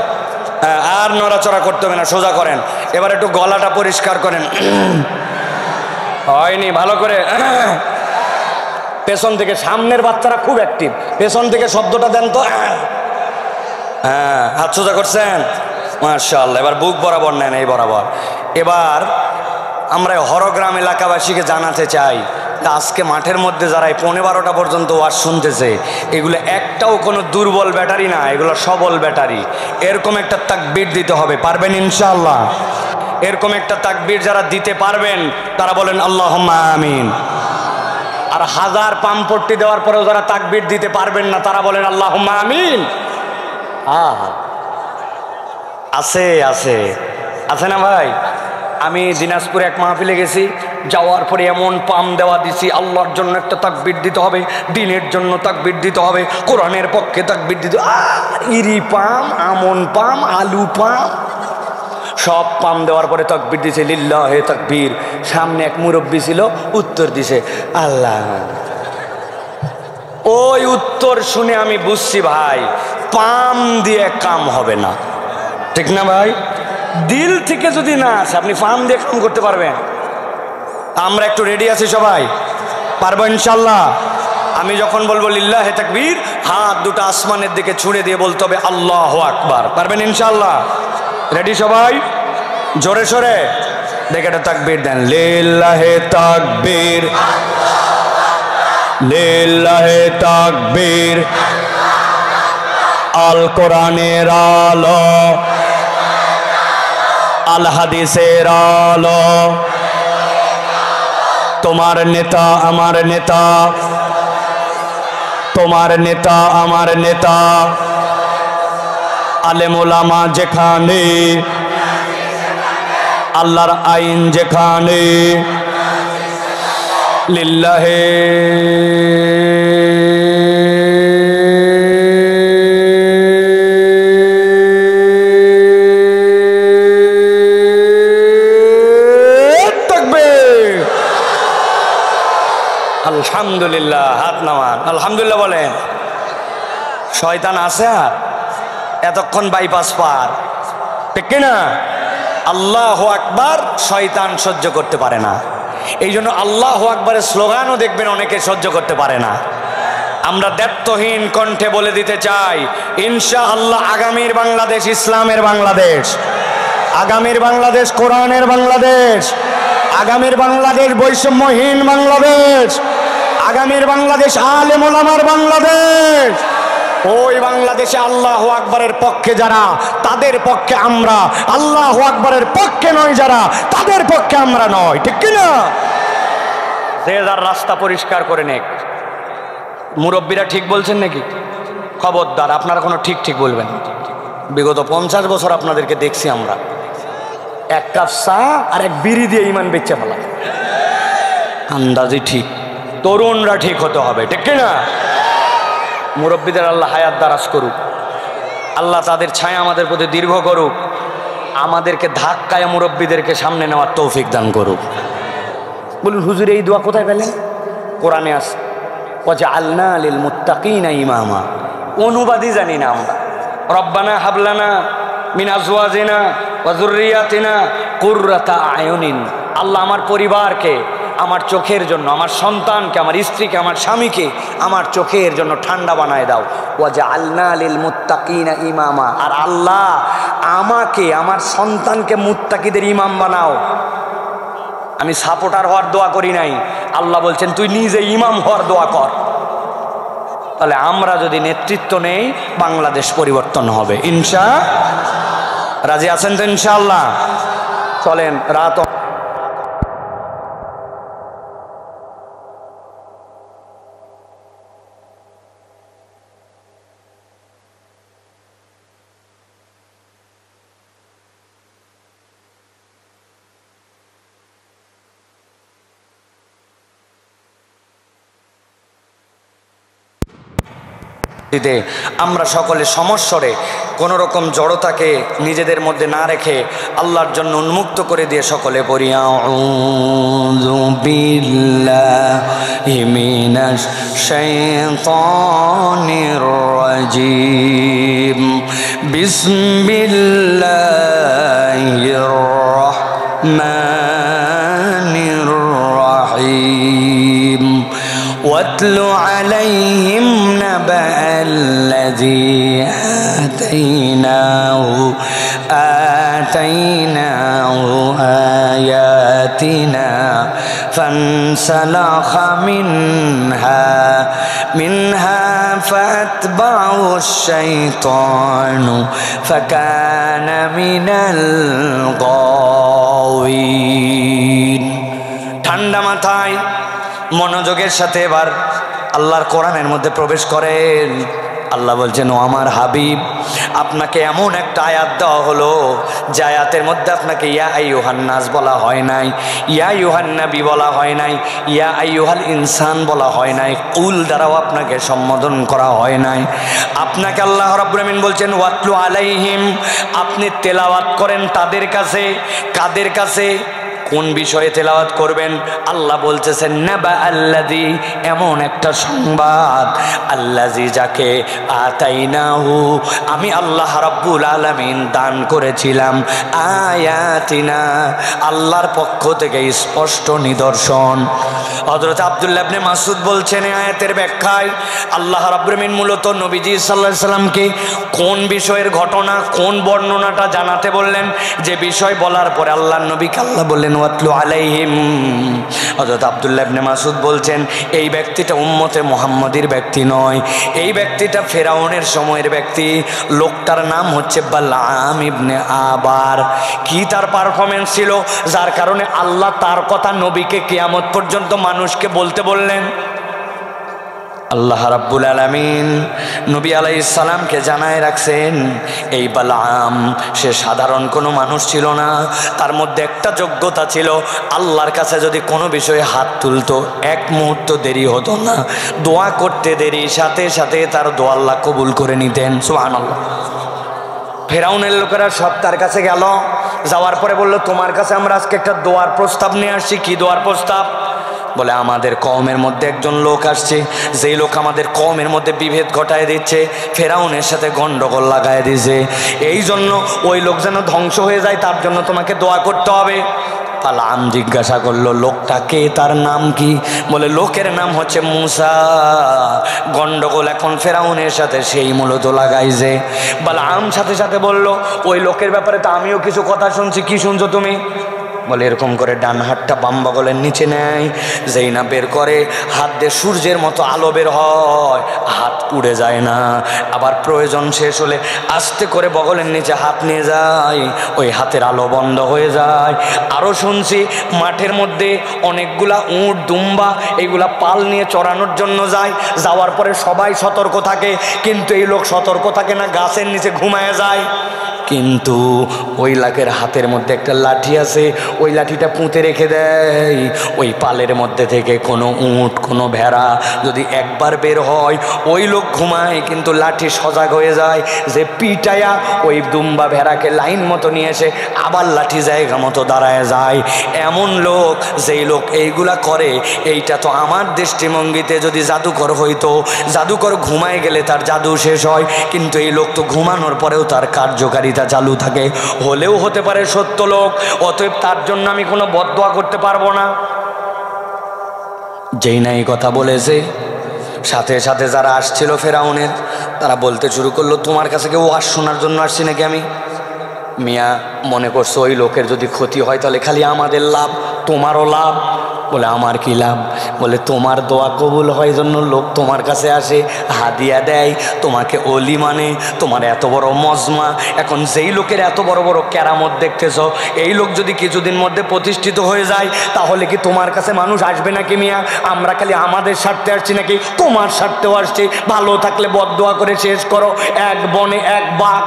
হ্যাঁ, আর নড়াচড়া করতে হবে না, সোজা করেন। এবার একটু গলাটা পরিষ্কার করেন। হয়নি ভালো করে। পেছন থেকে, সামনের বাচ্চারা খুব অ্যাক্টিভ, পেছন থেকে শব্দটা দেন তো। হ্যাঁ, হাত সোজা করছেন, মাশাআল্লাহ। এবার বুক বরাবর নেন, এই বরাবর। এবার আমরা হরগ্রাম এলাকাবাসীকে জানাতে চাই, আজকে মাঠের মধ্যে যারা 11:30 পর্যন্ত ওয়াজ শুনতেছে, এগুলো একটাও কোনো দুর্বল ব্যাটারি না, এগুলো সবল ব্যাটারি। এরকম একটা তাকবীর দিতে হবে, পারবেন ইনশাআল্লাহ? এরকম একটা তাকবীর যারা দিতে পারবেন তারা বলেন আল্লাহুম্মা আমিন। আর 1000 পাম্পট্টি দেওয়ার পরেও যারা তাকবীর দিতে পারবেন না তারা বলেন আল্লাহুম্মা আমিন। আছে আছে আছে না ভাই? আমি দিনাজপুরে এক মাহফিলে গেছি, যাওয়ার পরে এমন পাম দেওয়া দিছি, আল্লাহর জন্য একটা তাকবীর দিতে হবে, দিনের জন্য তাকবীর দিতে হবে, কোরআনের পক্ষে তাকবীর দিতে, আর ইরি পাম, আমন পাম, আলু পাম, সব পাম দেওয়ার পরে তাকবীর দিছে, লিল্লাহে তাকবীর। সামনে এক মুরব্বী ছিল, উত্তর দিছে আল্লাহ। ওই উত্তর শুনে আমি বুঝছি ভাই, পাম দিয়ে কাম হবে না, ঠিক না ভাই? দিল থেকে যদি না আসে, আপনি পাম দিয়ে কাম করতে পারবেন? আমরা একটু রেডি আছি সবাই, পারবো ইনশাল্লাহ? আমি যখন বলবো লিল্লাহে তাকবীর, হাত দুটো আসমানের দিকে ছুঁড়ে দিয়ে বলতে হবে আল্লাহু আকবার। পারবেন ইনশাল্লাহ? রেডি সবাই? জোরে সোরে দেখে একটা তাকবীর দেন, লিল্লাহে তাকবীর, লিল্লাহে তাকবীর। আল কোরআনের আলো, আল হাদিসের আলো, তোমার নেতা আমার নেতা, তোমার নেতা আমার নেতা, আলেম ওলামা যেখানে, আল্লাহর আইন যেখানে, লিল্লাহে আলহামদুলিল্লাহ। হাত নামান, আলহামদুলিল্লাহ বলেন। শয়তান আছে আর এতক্ষণ বাইপাস পার, ঠিক কিনা? আল্লাহু আকবার শয়তান সহ্য করতে পারে না, এই জন্য আল্লাহু আকবারের স্লোগানও দেখবেন অনেকে সহ্য করতে পারে না। আমরা দ্ব্যর্থহীন কণ্ঠে বলে দিতে চাই, ইনশাআল্লাহ আগামীর বাংলাদেশ ইসলামের বাংলাদেশ, আগামীর বাংলাদেশ কোরআনের বাংলাদেশ, আগামীর বাংলাদেশ বৈষম্যহীন বাংলাদেশ, আগামীর বাংলাদেশ আলেম ওলামার বাংলাদেশ। ওই বাংলাদেশে আল্লাহু আকবারের পক্ষে যারা, তাদের পক্ষে আমরা, আল্লাহু আকবারের পক্ষে নয় যারা, তাদের পক্ষে আমরা নয়, ঠিক কিনা? যে যার রাস্তা পরিষ্কার করে নেক। মুরব্বীরা ঠিক বলছেন নাকি? খবরদার আপনারা কোনো ঠিক ঠিক বলবেন। বিগত 50 বছর আপনাদেরকে দেখছি আমরা, এক কাপ চা আর এক বিড়ি দিয়ে ইমান বেচে ফেলা। আন্দাজি ঠিক, তরুণরা ঠিক হতে হবে, ঠিক কিনা? মুরব্বীদের আল্লাহ হায়াত দারাজ করুক, আল্লাহ তাদের ছায়া আমাদের প্রতি দীর্ঘ করুক, আমাদেরকে ধাক্কায় মুরব্বীদেরকে সামনে নেওয়ার তৌফিক দান করুক। বলুন হুজুর এই দোয়া কোথায় পেলেন? কোরআনে আছে, ওয়াজআলনা লিল মুত্তাকিনা ইমামা। অনুবাদই জানি না আমরা। রব্বানা হাবলানা মিন আজওয়াজিনা ওয়া যুররিয়াতিনা কুররাতা আয়ুনিন। আল্লাহ আমার পরিবারকে, আমার চোখের জন্য, আমার সন্তানকে, আমার স্ত্রীকে, আমার স্বামীকে আমার চোখের জন্য ঠান্ডা বানায় দাও। ওয়াজআলনা লিল মুত্তাকিনা ইমামা। আর আল্লাহ আমাকে, আমার সন্তানকে মুত্তাকিদের ইমাম বানাও। আমি সাপোর্টার হওয়ার দোয়া করি নাই, আল্লাহ বলছেন তুই নিজে ইমাম হওয়ার দোয়া কর। তাহলে আমরা যদি নেতৃত্ব নেই, বাংলাদেশ পরিবর্তন হবে রাজি আছেন তো ইনশাআল্লাহ? চলেন রাত আমরা সকলে সমস্বরে কোন রকম জড়তাকে নিজেদের মধ্যে না রেখে আল্লাহর জন্য উন্মুক্ত করে দিয়ে সকলে পড়ি আউযু বিল্লাহি মিনাশ শাইতানির রাজিম বিসমিল্লাহির রাহমানির রাহিম واتل عليهم نبأ الذي آتيناه آياتنا فانسلخ منها فأتبعه الشيطان فكان من الغاوين ঠান্ডা মাথায় মনোযোগের সাথে এবার আল্লাহর কোরআনের মধ্যে প্রবেশ করেন। আল্লাহ বলছেন, ও আমার হাবিব, আপনাকে এমন একটা আয়াত দেওয়া হলো যে আয়াতের মধ্যে আপনাকে ইয়া আইয়ুহান নাস বলা হয় নাই, ইয়া আইয়ুহান নবী বলা হয় নাই, ইয়া আইয়ুহাল ইনসান বলা হয় নাই, কুল দ্বারাও আপনাকে সম্বোধন করা হয় নাই। আপনাকে আল্লাহ রাব্বুল আমিন বলছেন ওয়াতলু আলাইহিম, আপনি তেলাওয়াত করেন তাদের কাছে। কাদের কাছে? কোন বিষয়ে তেলাওয়াত করবেন? আল্লাহ বলতেছেন নাবা আল্লাযী, এমন একটা সংবাদ, আল্লাযী যাকে আতাইনাহু, আমি আল্লাহ রাব্বুল আলামিন দান করেছিলাম, আয়াতিনা, আল্লাহর পক্ষ থেকে স্পষ্ট নিদর্শন। হযরত আব্দুল্লাহ ইবনে মাসউদ বলছেন এই আয়াতের ব্যাখ্যায় আল্লাহ রাব্বুল আমিন মূলত নবীজি সাল্লাল্লাহু আলাইহি সাল্লামকে কোন বিষয়ের ঘটনা, কোন বর্ণনাটা জানাতে বললেন, যে বিষয় বলার পরে আল্লাহর নবীকে আল্লাহ বললেন ওয়াতলু আলাইহিম। হযরত আব্দুল্লাহ ইবনে মাসউদ বলছেন এই ব্যক্তিটা উম্মতে মুহাম্মাদির ব্যক্তি নয়, এই ব্যক্তিটা ফেরাউনের সময়ের ব্যক্তি। লোকটার নাম হচ্ছে বালআম ইবনে আবার। কি তার পারফরমেন্স ছিল যার কারণে আল্লাহ তার কথা নবীকে কিয়ামত পর্যন্ত মানুষকে বলতে বললেন? আল্লাহ রাব্বুল আলামিন নবী আলাইহিস সালামকে জানায় রাখছেন এই বালআম সে সাধারণ কোনো মানুষ ছিল না, তার মধ্যে একটা যোগ্যতা ছিল, আল্লাহর কাছে যদি কোনো বিষয়ে হাত তুলতো এক মুহূর্ত দেরি হতো না, দোয়া করতে দেরি, সাথে সাথে তার দোয়া আল্লাহ কবুল করে নিতেন। সুবহানাল্লাহ। ফেরাউনের লোকেরা সব তার কাছে গেল, যাওয়ার পরে বলল তোমার কাছে আমরা আজকে একটা দোয়ার প্রস্তাব নিয়ে আসছি। কি দোয়ার প্রস্তাব? বলে আমাদের কওমের মধ্যে একজন লোক আসছে, যেই লোক আমাদের কওমের মধ্যে বিভেদ ঘটায় দিচ্ছে, ফেরাউনের সাথে গন্ডগোল লাগায় দিয়েছে, এই জন্য ওই লোক যেন ধ্বংস হয়ে যায় তার জন্য তোমাকে দোয়া করতে হবে। বালআম জিজ্ঞাসা করলো লোকটা কে, তার নাম কি? বলে লোকের নাম হচ্ছে মূসা। গন্ডগোল এখন ফেরাউনের সাথে সেই মূলত লাগাইছে। বালআম সাথে সাথে বলল ওই লোকের ব্যাপারে তো আমিও কিছু কথা শুনছি। কি শুনছো তুমি? বলে এরকম করে ডান হাতটা বাম বগলের নিচে নেয়, যেই না বের করে হাত দিয়ে সূর্যের মতো আলো বের হয়, হাত পুড়ে যায় না। আবার প্রয়োজন শেষ হলে আস্তে করে বগলের নিচে হাত নিয়ে যায়, ওই হাতের আলো বন্ধ হয়ে যায়। আরও শুনছি মাঠের মধ্যে অনেকগুলা উট দুম্বা এগুলা পাল নিয়ে চড়ানোর জন্য যায়, যাওয়ার পরে সবাই সতর্ক থাকে, কিন্তু এই লোক সতর্ক থাকে না, গাছের নিচে ঘুমায় যায়। কিন্তু ওই লাখের হাতের মধ্যে একটা লাঠি আছে, ওই লাঠিটা পুঁতে রেখে দেয়। ওই পালের মধ্যে থেকে কোনো উট কোনো ভেড়া যদি একবার বের হয়, ওই লোক ঘুমায় কিন্তু লাঠি সজাগ হয়ে যায় যে পিটায়া ওই দুম্বা ভেড়াকে লাইন মতো নিয়ে এসে আবার লাঠি জায়গা মতো দাঁড়ায় যায়। এমন লোক, যেই লোক এইগুলা করে, এইটা তো আমার দৃষ্টিভঙ্গিতে যদি জাদুকর হইতো, জাদুকর ঘুমায় গেলে তার জাদু শেষ হয়, কিন্তু এই লোক তো ঘুমানোর পরেও তার কার্যকারিতা চালু থাকে, হলেও হতে পারে সত্য লোক, অতএব তার জন্য আমি কোনো বদদোয়া করতে পারবো না। যেই না এই কথা বলেছে, সাথে সাথে যারা আসছিল ফেরাউনের, তারা বলতে শুরু করলো তোমার কাছে কেউ ওয়াজ শোনার জন্য আসছি নাকি আমি? মিয়া মনে করছো ওই লোকের যদি ক্ষতি হয় তাহলে খালি আমাদের লাভ, তোমারও লাভ। বলে আমার কি লাভ? বলে তোমার দোয়া কবুল হয় জন্য লোক তোমার কাছে আসে, হাদিয়া দেয়, তোমাকে অলি মানে, তোমার এত বড় মজমা। এখন যেই লোকের এত বড় বড় কেরামত দেখতেছ, এই লোক যদি কিছুদিন মধ্যে প্রতিষ্ঠিত হয়ে যায়, তাহলে কি তোমার কাছে মানুষ আসবে নাকি মিয়া? আমরা খালি আমাদের স্বার্থে আসছি নাকি তোমার স্বার্থেও আসছি? ভালো থাকলে বদদোয়া করে শেষ করো, এক বনে এক বাঘ।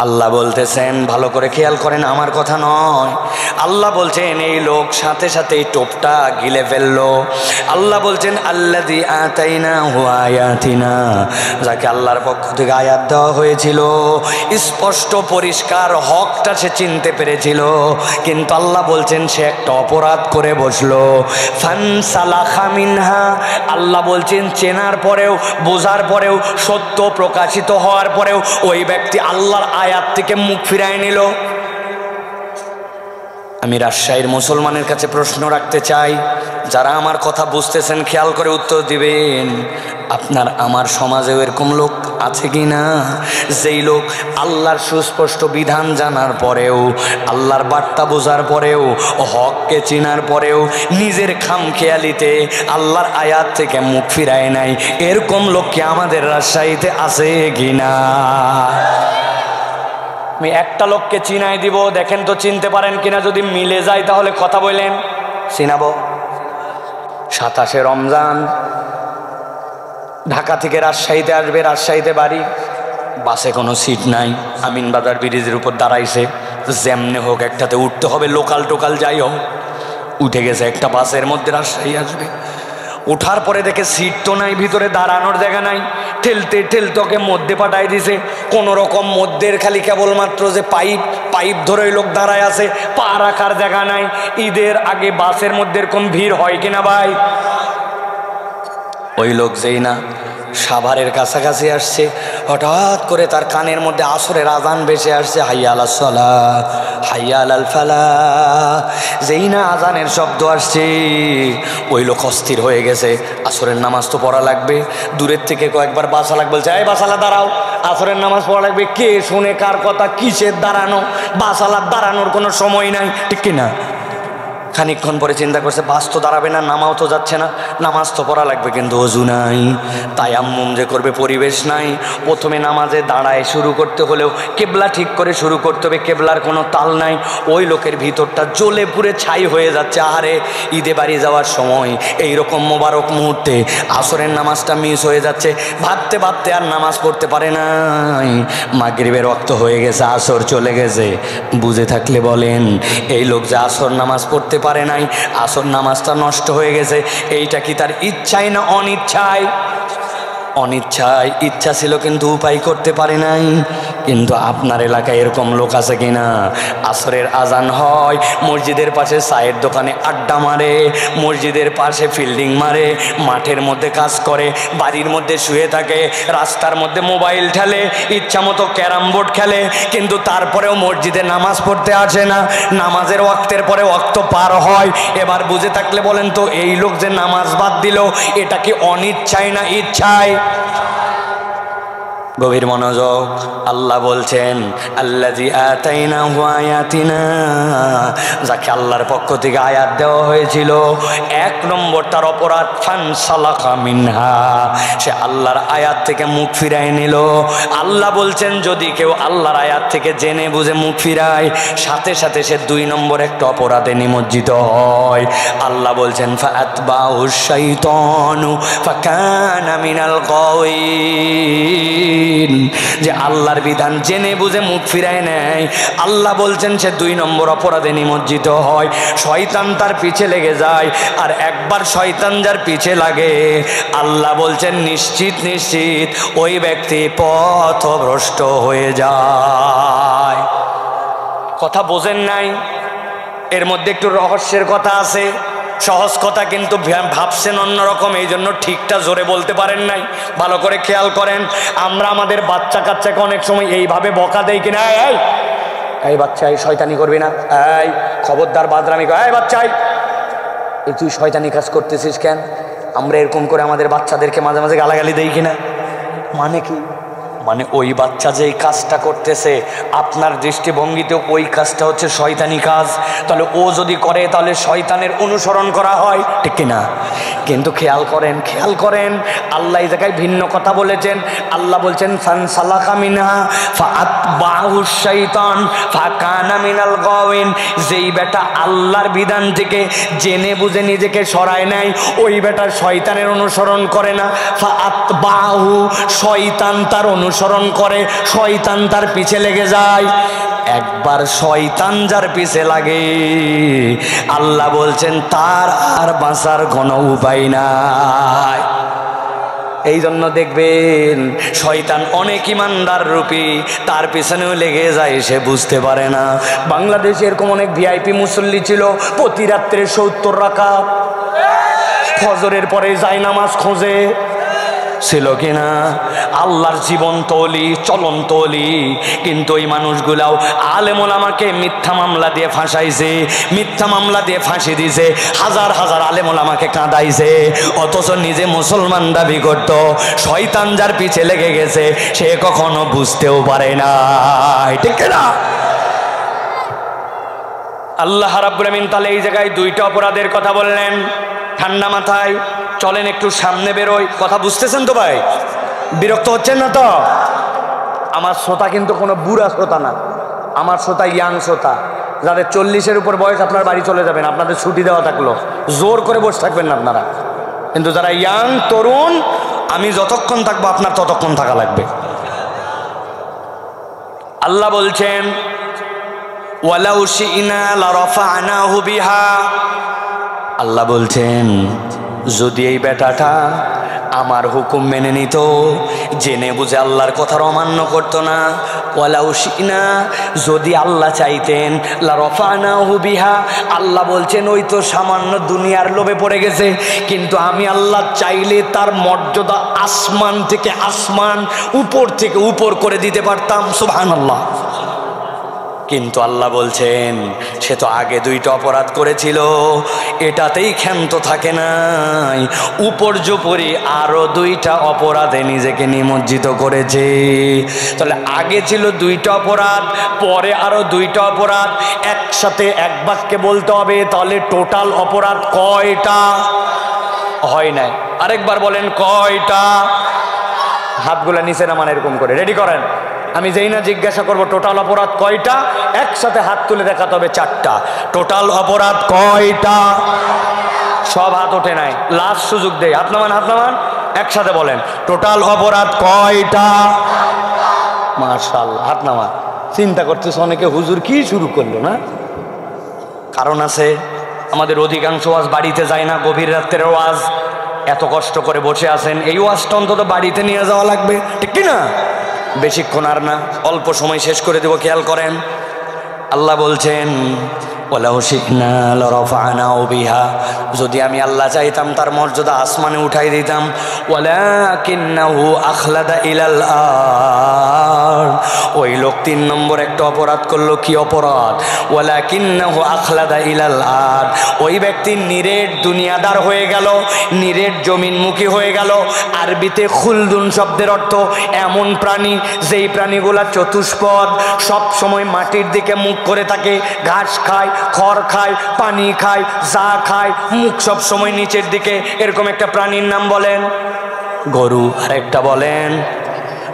আল্লাহ বলতেছেন, ভালো করে খেয়াল করেন, আমার কথা নয়, আল্লাহ বলছেন এই লোক সাথে সাথে এই টোপটা গিলে ফেললো। আল্লাহ বলছেন আল্লাযী আতাইনাহু আয়াতিনা, যাকে আল্লাহর পক্ষ থেকে আয়াত দেওয়া হয়েছিল, স্পষ্ট পরিষ্কার হকটা সে চিনতে পেরেছিল, কিন্তু আল্লাহ বলছেন সে একটা অপরাধ করে বসলো। ফানসালাখা মিনহা, আল্লাহ বলছেন চেনার পরেও বোঝার পরেও সত্য প্রকাশিত হওয়ার পরেও ওই ব্যক্তি আল্লাহর আয়াত থেকে মুখ ফিরায় নিল। আমি রাজশাহীর মুসলমানের কাছে প্রশ্ন রাখতে চাই, যারা আমার কথা বুঝতেছেন খেয়াল করে উত্তর দিবেন, আপনার আমার সমাজেও এরকম লোক আছে কি না, যেই লোক আল্লাহর সুস্পষ্ট বিধান জানার পরেও, আল্লাহর বার্তা বোঝার পরেও, হককে চিনার পরেও নিজের খামখেয়ালিতে আল্লাহর আয়াত থেকে মুখ ফিরায় নাই? এরকম লোক কি আমাদের রাজশাহীতে আছে কি না? আমি একটা লোককে চিনাই দিব, দেখেন তো চিনতে পারেন কিনা, যদি মিলে যায় তাহলে কথা বলেন, চিনাবো। 27শে রমজান ঢাকা থেকে রাজশাহীতে আসবে, রাজশাহীতে বাড়ি, বাসে কোনো সিট নাই, আমিনবাজার ব্রিজের উপর দাঁড়াইছে, যেমনে হোক একটাতে উঠতে হবে, লোকাল টোকাল যাই হোক, উঠে গেছে একটা বাসের মধ্যে, রাজশাহী আসবে। ওঠার পরে দেখে সিট তো নাই, ভিতরে দাঁড়ানোর জায়গা নাই, ঠেলতে ঠেলতে ওকে মধ্যে পাঠাই দিছে। কোনো রকম মধ্যের খালি কেবলমাত্র যে পাইপ ধরে ওই লোক দাঁড়ায় আছে, পা রাখার জায়গা নাই। ঈদের আগে বাসের মধ্যে এরকম ভিড় হয় কিনা ভাই? ওই লোক যেই না সাভারের কাছাকাছি আসছে, হঠাৎ করে তার কানের মধ্যে আসরের আজান ভেসে আসছে, হাইয়া আলাস সালাহ হাইয়া আলাল ফালাহ। যেই না আজানের শব্দ আসছে, ওই লোক অস্থির হয়ে গেছে, আসরের নামাজ তো পড়া লাগবে। দূরের থেকে কয়েকবার বাসালাক বলছে, এই বাসালা দাঁড়াও, আসরের নামাজ পড়া লাগবে। কে শুনে কার কথা, কিসের দাঁড়ানো, বাসালার দাঁড়ানোর কোনো সময় নাই, ঠিক কিনা? খানিকক্ষণ পরে চিন্তা করছে, বাস তো দাঁড়াবে না, নামাও তো যাচ্ছে না, নামাজ তো পড়া লাগবে, কিন্তু অজু নাই, তায়াম্মুম যে করবে পরিবেশ নাই। প্রথমে নামাজে দাঁড়ায় শুরু করতে হলেও কেবলা ঠিক করে শুরু করতে হবে, কেবলার কোনো তাল নাই। ওই লোকের ভিতরটা জ্বলে পুড়ে ছাই হয়ে যাচ্ছে। আহারে, ঈদে বাড়ি যাওয়ার সময় এইরকম মোবারক মুহূর্তে আসরের নামাজটা মিস হয়ে যাচ্ছে, ভাবতে ভাবতে আর নামাজ পড়তে পারে নাই। মাগরিবের ওয়াক্ত হয়ে গেছে, আসর চলে গেছে। বুঝে থাকলে বলেন, এই লোক যে আসর নামাজ পড়তে পারে নাই, আসর নামাজটা নষ্ট হয়ে গেছে, এইটা কি তার ইচ্ছায় না অনিচ্ছায়? অনিচ্ছায়। ইচ্ছা ছিল কিন্তু উপায় করতে পারে নাই। কিন্তু আপনার এলাকায় এরকম লোক আছে কিনা? আসরের আজান হয়, মসজিদের পাশে চায়ের দোকানে আড্ডা মারে, মসজিদের পাশে ফিল্ডিং মারে, মাঠের মধ্যে কাজ করে, বাড়ির মধ্যে শুয়ে থাকে, রাস্তার মধ্যে মোবাইল ঠেলে, ইচ্ছা মতো ক্যারাম বোর্ড খেলে, কিন্তু তারপরেও মসজিদে নামাজ পড়তে আসে না। নামাজের ওয়াক্তের পরে ওয়াক্ত পার হয়। এবার বুঝে থাকলে বলেন তো, এই লোক যে নামাজ বাদ দিল, এটা কি অনিচ্ছায় না ইচ্ছায়? গভীর মনোযোগ। আল্লাহ বলছেন আল্লাযী আতাইনাহু আয়াতিনা, যাকে আল্লাহর পক্ষ থেকে আয়াত দেওয়া হয়েছিল, 1 নম্বর তার অপরাধ ফানসালাখা মিনহা, সে আল্লাহর আয়াত থেকে মুখ ফিরায় নিল। আল্লাহ বলছেন যদি কেউ আল্লাহর আয়াত থেকে জেনে বুঝে মুখ ফিরায়, সাথে সাথে সে 2 নম্বর একটা অপরাধে নিমজ্জিত হয়। আল্লাহ বলছেন ফাআতবাহুশ শাইতানু ফাকানা মিনাল গাওয়িন, যে আল্লাহর বিধান জেনে বুঝে মুখ ফিরায় নেয়, আল্লাহ বলছেন সে 2 নম্বর অপরাধে নিমজ্জিত হয়। শয়তান তার পিছে লেগে যায়, আর একবার শয়তান যার পিছে লাগে, আল্লাহ বলছেন নিশ্চিত নিশ্চিত ওই ব্যক্তি পথভ্রষ্ট হয়ে যায়। কথা বোঝেন নাই? এর মধ্যে একটু রহস্যের কথা আছে, সহজ কথা কিন্তু ভাবছেন অন্যরকম, এই জন্য ঠিকটা জোরে বলতে পারেন নাই। ভালো করে খেয়াল করেন, আমরা আমাদের বাচ্চা কাচ্চাকে অনেক সময় এইভাবে বকা দেই কিনা, এই বাচ্চা এই শয়তানি করবি না, এই খবরদার বাদরামি কর, এই বাচ্চা এই তুই শয়তানি কাজ করতেছিস কেন? আমরা এরকম করে আমাদের বাচ্চাদেরকে মাঝে মাঝে গালাগালি দেই কিনা? মানে কি? মানে ওই বাচ্চা যেই কাজটা করতেছে, আপনার দৃষ্টিভঙ্গিতে ওই কাজটা হচ্ছে শয়তানি কাজ, তাহলে ও যদি করে তাহলে শয়তানের অনুসরণ করা হয়, ঠিক কিনা? কিন্তু খেয়াল করেন আল্লাহ এই জায়গায় ভিন্ন কথা বলেছেন। আল্লাহ বলছেন ফানসালাখা মিনহা ফাআতবাহুশ শাইতান ফাকানা মিনাল গাওয়িন, যেই বেটা আল্লাহর বিধান থেকে জেনে বুঝে নিজেকে সরায় নেয়, ওই বেটা শয়তানের অনুসরণ করে না। ফাআতবাহু, শয়তান তার অনুসরণ অনুসরণ করে, শয়তান তার পিছে লেগে যায়। একবার শয়তান যার পিছে লাগে, আল্লাহ বলছেন তার আর বাঁচার কোনো উপায় নাই। এই জন্য দেখবেন শয়তান অনেক ইমানদার রূপী, তার পিছনেও লেগে যায়, সে বুঝতে পারে না। বাংলাদেশে এরকম অনেক ভিআইপি মুসল্লি ছিল, প্রতি রাত্রে 70 রাকাত ফজরের পরে জায়নামাজ খোঁজে, ছিল কিনা? আল্লাহর জীবন্ত ওলি, চলন্ত ওলি। কিন্তু ওই মানুষগুলাও আলেম ওলামাকে মিথ্যা মামলা দিয়ে ফাঁসাইছে, মিথ্যা মামলা দিয়ে ফাঁসি দিয়েছে, হাজার হাজার আলেম ওলামাকে কাঁদাইছে, অথচ নিজে মুসলমান দাবি করত। শয়তান যার পিছে লেগে গেছে, সে কখনো বুঝতেও পারে না, ঠিক না? আল্লাহ রাব্বুল আমিন তাহলে এই জায়গায় দুইটা অপরাধের কথা বললেন। ঠান্ডা মাথায় চলেন, একটু সামনে বেরোই। কথা বুঝতেছেন তো ভাই? বিরক্ত হচ্ছেন না তো? আমার শ্রোতা কিন্তু কোনো বুড়া শ্রোতা না, আমার শ্রোতা ইয়াং শ্রোতা। যাদের 40-এর উপর বয়স, আপনার বাড়ি চলে যাবেন, আপনাদের ছুটি দেওয়া থাকলো, জোর করে বসে থাকবেন না আপনারা। কিন্তু যারা ইয়াং তরুণ, আমি যতক্ষণ থাকবো আপনার ততক্ষণ থাকা লাগবে। আল্লাহ বলছেন ওয়ালাউ শি'না লারাফা'নাহু বিহা। আল্লাহ বলছেন যদি এই বেটাটা আমার হুকুম মেনে নিত, জেনে বুঝে আল্লাহর কথার অমান্য করতো না, ওয়ালাউ শি'না, যদি আল্লাহ চাইতেন, লারাফা'নাহু বিহা, আল্লাহ বলছেন ওই তো সামান্য দুনিয়ার লোভে পড়ে গেছে, কিন্তু আমি আল্লাহ চাইলে তার মর্যাদা আসমান থেকে আসমান, উপর থেকে উপর করে দিতে পারতাম। সুবহানাল্লাহ। কিন্তু আল্লাহ বলছেন সে তো আগে দুইটা অপরাধ করেছিল, এটাতেই ক্ষান্ত থাকে নাই, উপর্যুপরি আরো দুইটা অপরাধে নিজেকে নিমজ্জিত করেছে। তাহলে আগে ছিল দুইটা অপরাধ, পরে আরো দুইটা অপরাধ, একসাথে এক বাক্যে বলতে হবে। তাহলে টোটাল অপরাধ কয়টা? হয় নাই। আরেকবার বলেন কয়টা? হাতগুলা নিচে নামান এরকম করে, রেডি করেন। আমি যেই না জিজ্ঞাসা করবো টোটাল অপরাধ কয়টা, একসাথে হাত তুলে দেখাতে হবে 4টা। টোটাল অপরাধ কয়টা? সব হাত ওঠে নাই, লাস্ট সুযোগ দেয়। হাত নামান, হাত নামান, একসাথে বলেন টোটাল অপরাধ কয়টা? মাশাআল্লাহ, হাত নামান। চিন্তা করতেছ অনেকে, হুজুর কি শুরু করলো না? কারণ আছে, আমাদের অধিকাংশ ওয়াজ বাড়িতে যায় না, গভীর রাত্রের ওয়াজ। এত কষ্ট করে বসে আছেন, এই ওয়াজটা অন্তত বাড়িতে নিয়ে যাওয়া লাগবে, ঠিক কি না? বেশিক্ষণ আর না, অল্প সময় শেষ করে দেব। খেয়াল করেন, আল্লাহ বলছেন ওয়ালাউ শি'না লারাফা'নাহু বিহা, যদি আমি আল্লাহ চাইতাম তার মর্যাদা আসমানে উঠাই দিতাম। ওয়ালাকিন্নাহু আখলাদা ইলাল আরদ, ওই লোক 3 নম্বর একটা অপরাধ করলো। কি অপরাধ? ওয়ালাকিন্নাহু আখলাদা ইলাল আরদ, ওই ব্যক্তি নিরেট দুনিয়াদার হয়ে গেল, নিরেট জমিনমুখী হয়ে গেল। আরবিতে খুলদুন শব্দের অর্থ এমন প্রাণী, যেই প্রাণীগুলা চতুষ্পদ, সব সময় মাটির দিকে মুখ করে থাকে, ঘাস খায়, খড় খায়, পানি খায়, যা খায়, মুখ সব সময় নিচের দিকে। এরকম একটা প্রাণীর নাম বলেন গরু। আরেকটা বলেন,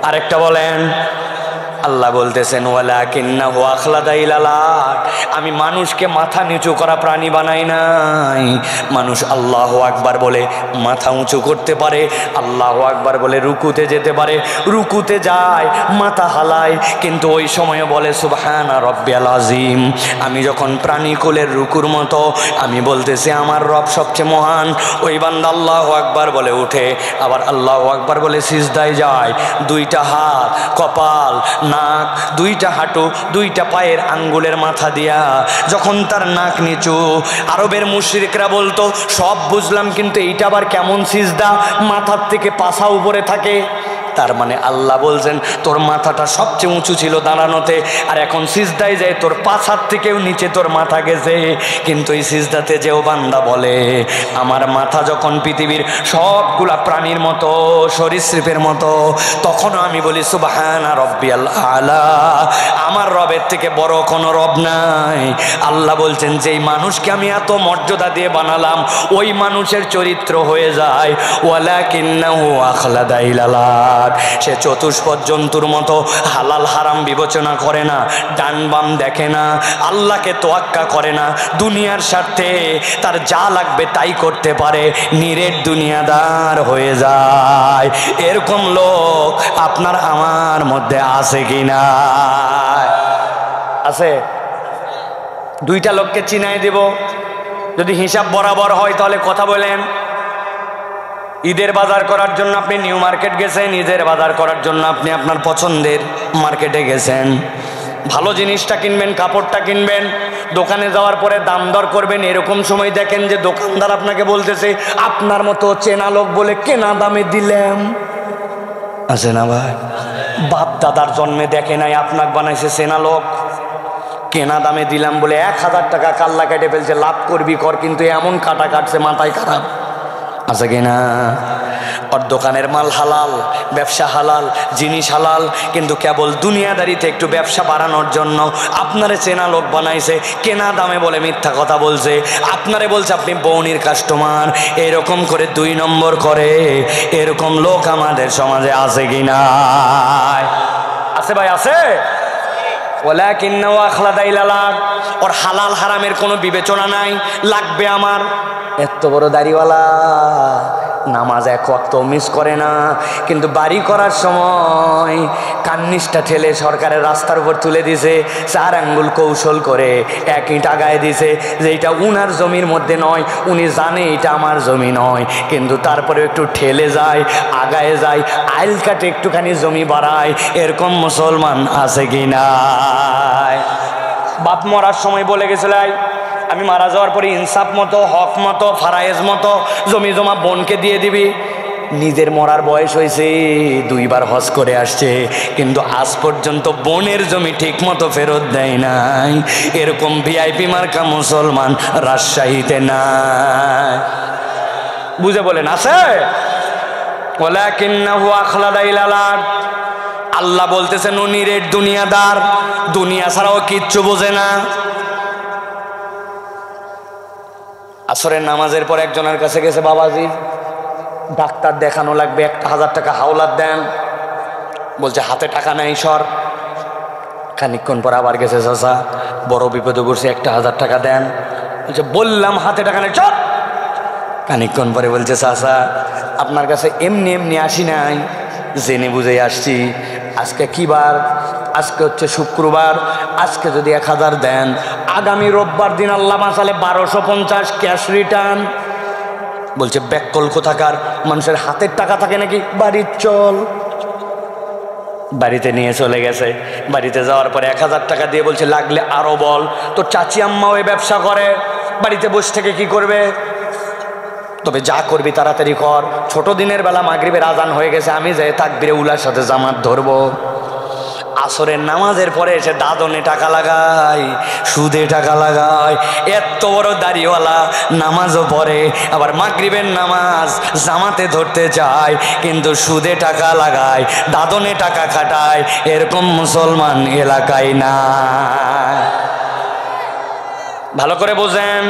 আরেকটা বলেন। আল্লাহ বলতেছেন ওয়ালাকিন্নাহু আখলাদা ইলাল আরদ, আমি মানুষকে মাথা নিচু করা প্রাণী বানাই নাই। মানুষ আল্লাহু আকবার বলে মাথা উঁচু করতে পারে, আল্লাহু আকবার বলে রুকুতে যেতে পারে, রুকুতে যায়, মাথা হালায়, কিন্তু ওই সময়ে বলে সুবহানা রাব্বিয়াল আযীম। আমি যখন প্রাণীকুলের রুকুর মতো, আমি বলতেছি আমার রব সবচেয়ে মহান, ওই বান্দা আল্লাহু আকবার বলে উঠে, আবার আল্লাহু আকবার বলে সিজদায় যায়। 2টা হাত, কপাল, নাক, 2টা হাঁটু, 2টা পায়ের আঙ্গুলের মাথা দিয়া যখন তার নাক নিচু। আরবের মুশরিকরা বলতো সব বুঝলাম, কিন্তু এইটা আবার কেমন সিজদা, মাথার থেকে পাছা উপরে থাকে। তার মানে আল্লাহ বলছেন তোর মাথাটা সবচেয়ে উঁচু ছিল দাঁড়ানোতে, আর এখন সিজদায় যায় তোর পাছার থেকেও নিচে তোর মাথা গেছে। কিন্তু এই সিজদাতে যেও বান্দা বলে আমার মাথা যখন পৃথিবীর সবগুলা প্রাণীর মতো, সরীসৃপের মতো, তখনও আমি বলি সুবহানা রাব্বিয়াল আলা, আমার রবের থেকে বড় কোনো রব নাই। আল্লাহ বলছেন যেই মানুষকে আমি এত মর্যাদা দিয়ে বানালাম, ওই মানুষের চরিত্র হয়ে যায় ওয়ালাকিন্নাহু আখলাদা ইলাল আরদ, সে চতুষ্পদ জন্তুর মতো হালাল হারাম বিবেচনা করে না, ডান বাম দেখে না, আল্লাহকে তোয়াক্কা করে না, দুনিয়ার স্বার্থে তার যা লাগবে তাই করতে পারে, নিরেট দুনিয়াদার হয়ে যায়। এরকম লোক আপনার আমার মধ্যে আছে কিনা? আছে? দুইটা লোককে চিনাই দেব, যদি হিসাব বরাবর হয় তাহলে কথা বলেন। ঈদের বাজার করার জন্য আপনি নিউ মার্কেট গেছেন, ঈদের বাজার করার জন্য আপনি আপনার পছন্দের মার্কেটে গেছেন, ভালো জিনিসটা কিনবেন, কাপড়টা কিনবেন, দোকানে যাওয়ার পরে দাম দর করবেন। এরকম সময় দেখেন যে দোকানদার আপনাকে বলতেছে আপনার মতো চেনা লোক বলে কেনা দামে দিলাম। আছে না ভাই? বাপ দাদার জন্মে দেখে নাই আপনাকে বানাইছে চেনা লোক, কেনা দামে দিলাম বলে 1000 টাকা কাল্লা কেটে ফেলছে, লাভ করবি কর, কিন্তু এমন কাটা কাটছে মাথায় খারাপ। আছে কিনা? ওর দোকানের মাল হালাল, ব্যবসা হালাল, জিনিস হালাল, কিন্তু কেবল দুনিয়াদারিতে একটু ব্যবসা বাড়ানোর জন্য আপনারে চেনা লোক বানাইছে, কেনা দামে বলে মিথ্যা কথা বলছে, আপনারে বলছে আপনি বৌনির কাস্টমার, এরকম করে 2 নম্বর করে। এরকম লোক আমাদের সমাজে আছে কিনা? আছে ভাই, আছে। ওর হালাল হারামের কোনো বিবেচনা নাই, লাগবে আমার। এত বড় দাড়িওয়ালা, নামাজ এক ওয়াক্ত মিস করে না, কিন্তু বাড়ি করার সময় কান্নিসটা ঠেলে সরকারের রাস্তার উপর তুলে দিছে, 4 আঙ্গুল কৌশল করে 1 ইট আগায় দিছে যে এটা উনার জমির মধ্যে নয়, উনি জানে এটা আমার জমি নয়, কিন্তু তারপরে একটু ঠেলে যায়, আগায় যায়, আইল কাটে একটুখানি জমি বাড়ায়। এরকম মুসলমান আছে কি নাই? বাপ মরার সময় বলে গেছিল আমি মারা যাওয়ার পরে ইনসাফ মতো, হক মতো, ফারায়েজ মতো জমি জমা বোনকে দিয়ে দিবি। নিজের মরার বয়স হয়েছে, 2 বার হজ করে আসছে, কিন্তু আজ পর্যন্ত বোনের জমি ঠিক মতো ফেরত দেয় নাই। এরকম ভিআইপি মার্কা মুসলমান রাজশাহীতে নাই। বুঝে বলেন আছে? ওয়ালাকিন্নাহু আখলাদা ইলাল, আল্লাহ বলতেছেন ও নিরেট দুনিয়াদার, দুনিয়া ছাড়াও কিচ্ছু বোঝে না। আসরের নামাজের পর একজনের কাছে গেছে, বাবাজি ডাক্তার দেখানো লাগবে, 1000 টাকা হাওলাত দেন। বলছে হাতে টাকা নাই সর। খানিকক্ষণ পর আবার গেছে, চাচা বড় বিপদে পড়ছে, 1000 টাকা দেন। বলছে বললাম হাতে টাকা নেই, চল। খানিকক্ষণ পরে বলছে চাচা আপনার কাছে এমনি এমনি আসি নাই, জেনে বুঝে আসছি। আজকে কি বার? আজকে হচ্ছে শুক্রবার, আজকে যদি 1000 দেন, আগামী রোববার দিন আল্লাহ বাঁচালে 1250 ক্যাশ রিটার্ন। বলছে ব্যাককল কোথাকার, মানুষের হাতের টাকা থাকে নাকি? বাড়ির চল। বাড়িতে নিয়ে চলে গেছে। বাড়িতে যাওয়ার পরে 1000 টাকা দিয়ে বলছে লাগলে আরো বল। তো চাচি আম্মা ওই ব্যবসা করে, বাড়িতে বসে থেকে কি করবে? তবে যা করবি তাড়াতাড়ি কর। ছোট দিনের বেলা মাগরিবের আজান হয়ে গেছে, আমি যাই তাকবীরে উলার সাথে জামাত ধরবো। আসরের নামাজের পরে এসে দাদনে টাকা লাগায়, সুদে টাকা লাগায়। এত বড় দাড়িওয়ালা নামাজও পড়ে, আবার মাগরিবের নামাজ জামাতে ধরতে চায়, কিন্তু সুদে টাকা লাগায়, দাদনে টাকা খাটায়। এরকম মুসলমান এলাকায় না। ভালো করে বোঝেন,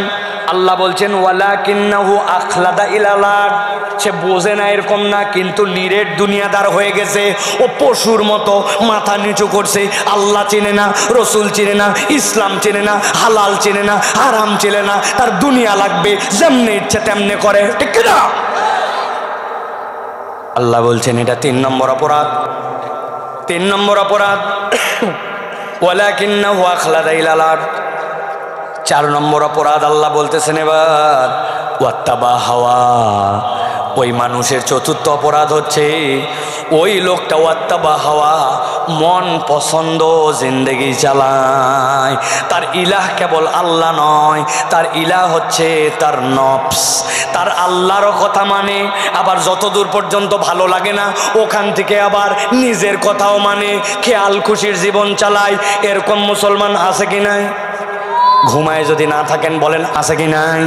আল্লাহ বলছেন ওয়ালাকিন্নাহু আখলাদা ইলাল আরদ, সে বোঝে না এরকম না, কিন্তু নিরেট দুনিয়াদার হয়ে গেছে। ও পশুর মতো মাথা নিচু করছে, আল্লাহ চেনে না, রসুল চেনে না, ইসলাম চেনে না, হালাল চেনে না, হারাম চেনে না, তার দুনিয়া লাগবে, যেমনি ইচ্ছে তেমনি করে, ঠিক না? আল্লাহ বলছেন এটা 3 নম্বর অপরাধ। 3 নম্বর অপরাধ ওয়ালাকিন্নাহু আখলাদা ইলাল আরদ। 4 নম্বর অপরাধ আল্লাহ বলতেছেন এবার ওয়াত্তাবা হাওয়া। ওই মানুষের 4র্থ অপরাধ হচ্ছে ওই লোকটা ওয়াত্তাবা হাওয়া, মন পছন্দ জিন্দেগি চালায়। তার ইলাহ কেবল আল্লাহ নয়, তার ইলাহ হচ্ছে তার নফস। তার আল্লাহরও কথা মানে, আবার যতদূর পর্যন্ত ভালো লাগে না ওখান থেকে আবার নিজের কথাও মানে, খেয়াল খুশির জীবন চালায়। এরকম মুসলমান আছে কি নাই? ঘুমায় যদি না থাকেন বলেন আছে কি নাই?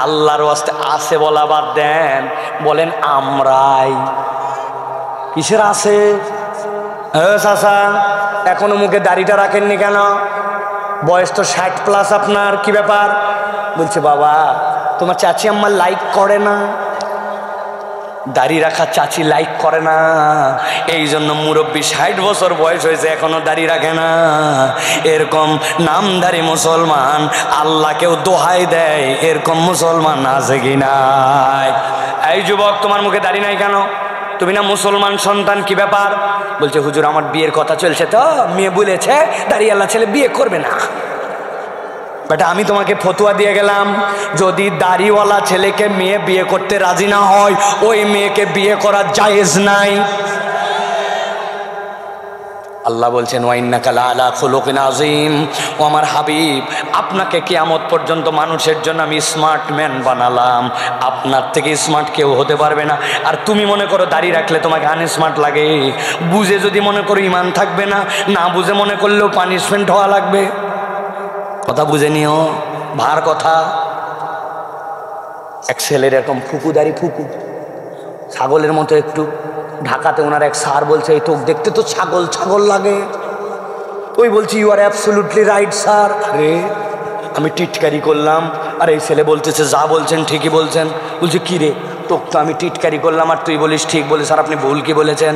আল্লাহর ওয়াস্তে আছে বলা বাদ দেন, বলেন আমরাই। কিসের আছে? চাচা এখনো মুখে দাড়িটা রাখেননি কেন? বয়স তো 60+ আপনার, কি ব্যাপার? বলছে বাবা তোমার চাচি আম্মা লাইক করে না, দাড়ি রাখা চাচি লাইক করে না, এই জন্য মুরব্বী 60 বছর বয়স হয়েছে এখনো দাড়ি রাখে না। এরকম নামধারী মুসলমান আল্লাহকেও দোহাই দেয়, এরকম মুসলমান আছে কি নাই? এই যুবক তোমার মুখে দাড়ি নাই কেন? তুমি না মুসলমান সন্তান, কি ব্যাপার? বলছে হুজুর আমার বিয়ের কথা চলছে, তো মেয়ে বলেছে দাড়িওয়ালা ছেলে বিয়ে করবে না। বেটা আমি তোমাকে ফতুয়া দিয়ে গেলাম, যদি দাড়িওয়ালা ছেলেকে মেয়ে বিয়ে করতে রাজি না হয় ওই মেয়েকে বিয়ে করা জায়েজ নাই। আল্লাহ বলছেন ওয়াইন্নাকা লাআলা খুলুকিন আযীম, ও আমার হাবিব আপনাকে কিয়ামত পর্যন্ত মানুষের জন্য আমি স্মার্ট ম্যান বানালাম, আপনার থেকে স্মার্ট কেউ হতে পারবে না। আর তুমি মনে করো দাড়ি রাখলে তোমাকে আনস্মার্ট লাগে, বুঝে যদি মনে করো ইমান থাকবে না, না বুঝে মনে করলেও পানিশমেন্ট হওয়া লাগবে। কথা বুঝে নিও, ভার কথা। এক ছেলের এরকম ফুকু দাড়ি, ফুকু ছাগলের মতো একটু, ঢাকাতে ওনার এক স্যার বলছে এই তো দেখতে তো ছাগল ছাগল লাগে। ওই বলছি you are absolutely right sir. আরে আমি টিটকারি করলাম, আর এই ছেলে বলতেছে যা বলছেন ঠিকই বলছেন। বলছে কি রে, তোকে তো আমি টিটকারি করলাম আর তুই বলিস ঠিক বলে। স্যার আপনি ভুল কি বলেছেন?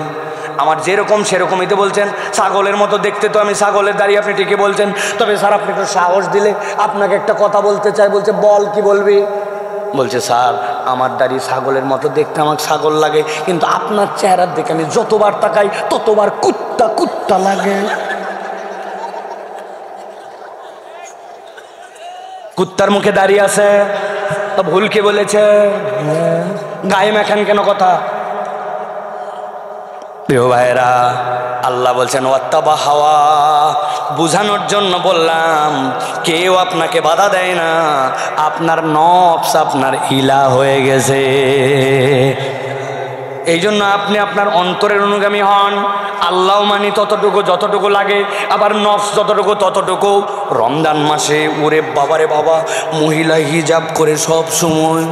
আমার যেরকম সেরকমই তো বলছেন, ছাগলের মতো দেখতে তো আমি ছাগলের দাড়ি, আপনি ঠিকই বলছেন। তবে স্যার আপনি একটু সাহস দিলে আপনাকে একটা কথা বলতে চাই। বলছে বল, কি বলবি? বলছে স্যার আমার দাড়ি ছাগলের মতো দেখতে, আমার ছাগল লাগে, কিন্তু আপনার চেহারার দিকে আমি যতবার তাকাই ততবার কুত্তা কুত্তা লাগে। কুত্তার মুখে দাড়ি আছে, তা ভুল কে বলেছে? গায়ে মেখান কেন কথা? প্রিয় ভাইরা, আল্লাহ বলছেন ওয়াত্তাবা হাওয়া, বুঝানোর জন্য বললাম, কেউ আপনাকে বাধা দেয় না, আপনার নফস আপনার ইলা হয়ে গেছে। এই জন্য আপনি আপনার অন্তরের অনুগামী হন। আল্লাহ মানি ততটুকু যতটুকু লাগে, আবার নফস যতটুকু ততটুকু। রমজান মাসে ওরে বাবারে বাবা, মহিলা হিজাব করে সব সময়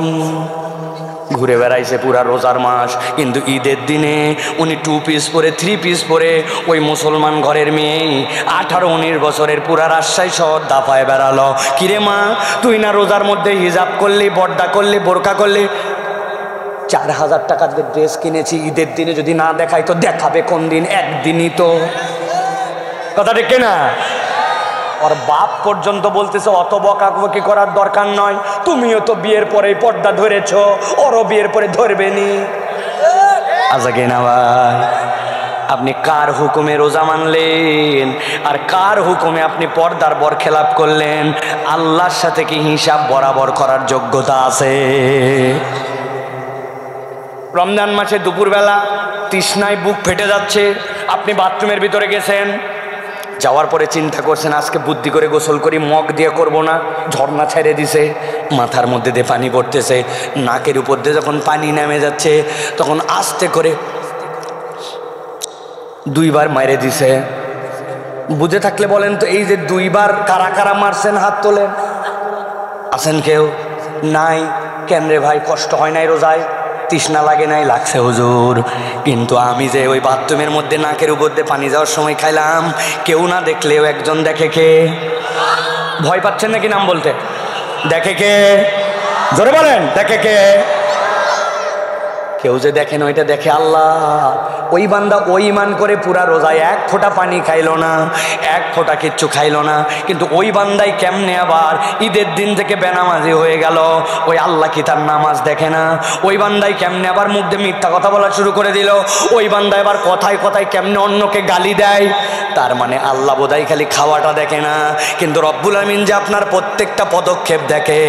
ঘুরে বেড়াইছে পুরা রোজার মাস, কিন্তু ঈদের দিনে উনি 2 পিস পরে 3 পিস পরে ওই মুসলমান ঘরের মেয়ে 18-19 বছরের পুরা রাজশাহী শহর দাপায় বেড়ালো। কিরে মা, তুই না রোজার মধ্যে হিজাব করলি, পর্দা করলি, বোরকা করলি? 4000 টাকার ড্রেস কিনেছি, ঈদের দিনে যদি না দেখাই তো দেখাবে কোন দিন? একদিনই তো। কথা ঠিক না? ওর বাপ পর্যন্ত বলতেছে অত বকাবকি করার দরকার নয়, তুমিও তো বিয়ের পরে পর্দা ধরেছ, ওরও বিয়ের পরে ধরবেনি। আচ্ছা কেনা ভাই, আপনি কার হুকুমে রোজা মানলেন আর কার হুকুমে আপনি পর্দার বরখেলাপ করলেন? আল্লাহর সাথে কি হিসাব বরাবর করার যোগ্যতা আছে? রমজান মাসে দুপুরবেলা তৃষ্ণায় বুক ফেটে যাচ্ছে, আপনি বাথরুমের ভিতরে গেছেন, যাওয়ার পরে চিন্তা করছেন আজকে বুদ্ধি করে গোসল করি, মগ দিয়ে করব না, ঝর্ণা ছেড়ে দিছে, মাথার মধ্যে দিয়ে পানি পড়তেছে, নাকের উপর দিয়ে যখন পানি নেমে যাচ্ছে তখন আস্তে করে 2 বার মারে দিছে। বুঝে থাকলে বলেন তো, এই যে 2 বার কারা কারা মারছেন? হাত তোলেন। আছেন কেউ? নাই। কেন রে ভাই, কষ্ট হয় নাই রোজায়? তৃষ্ণা লাগে নাই? লাগছে হুজুর, কিন্তু আমি যে ওই বাথরুমের মধ্যে নাকের উপর দিয়ে পানি যাওয়ার সময় খাইলাম, কেউ না দেখলেও একজন দেখে। কে? ভয় পাচ্ছেন নাকি নাম বলতে? দেখে কে? জোরে বলেন, দেখে কে? কেউ যে দেখেন ওইটা দেখে আল্লাহ। ওই বান্দা ওই ইমান করে পুরা রোজায় 1 ফোঁটা পানি খাইলো না, 1 ফোঁটা কিচ্ছু খাইলো না, কিন্তু ওই বান্দাই কেমনে আবার ঈদের দিন থেকে বেনামাজি হয়ে গেল? ওই আল্লাহ কি তার নামাজ দেখে না? ওই বান্দাই কেমনে আবার মুখ দিয়ে মিথ্যা কথা বলা শুরু করে দিল? ওই বান্দা এবার কথায় কথায় কেমনে অন্যকে গালি দেয়? তার মানে আল্লাহ বোধহয় খালি খাওয়াটা দেখে না, কিন্তু রব্বুল আমিন যে আপনার প্রত্যেকটা পদক্ষেপ দেখে।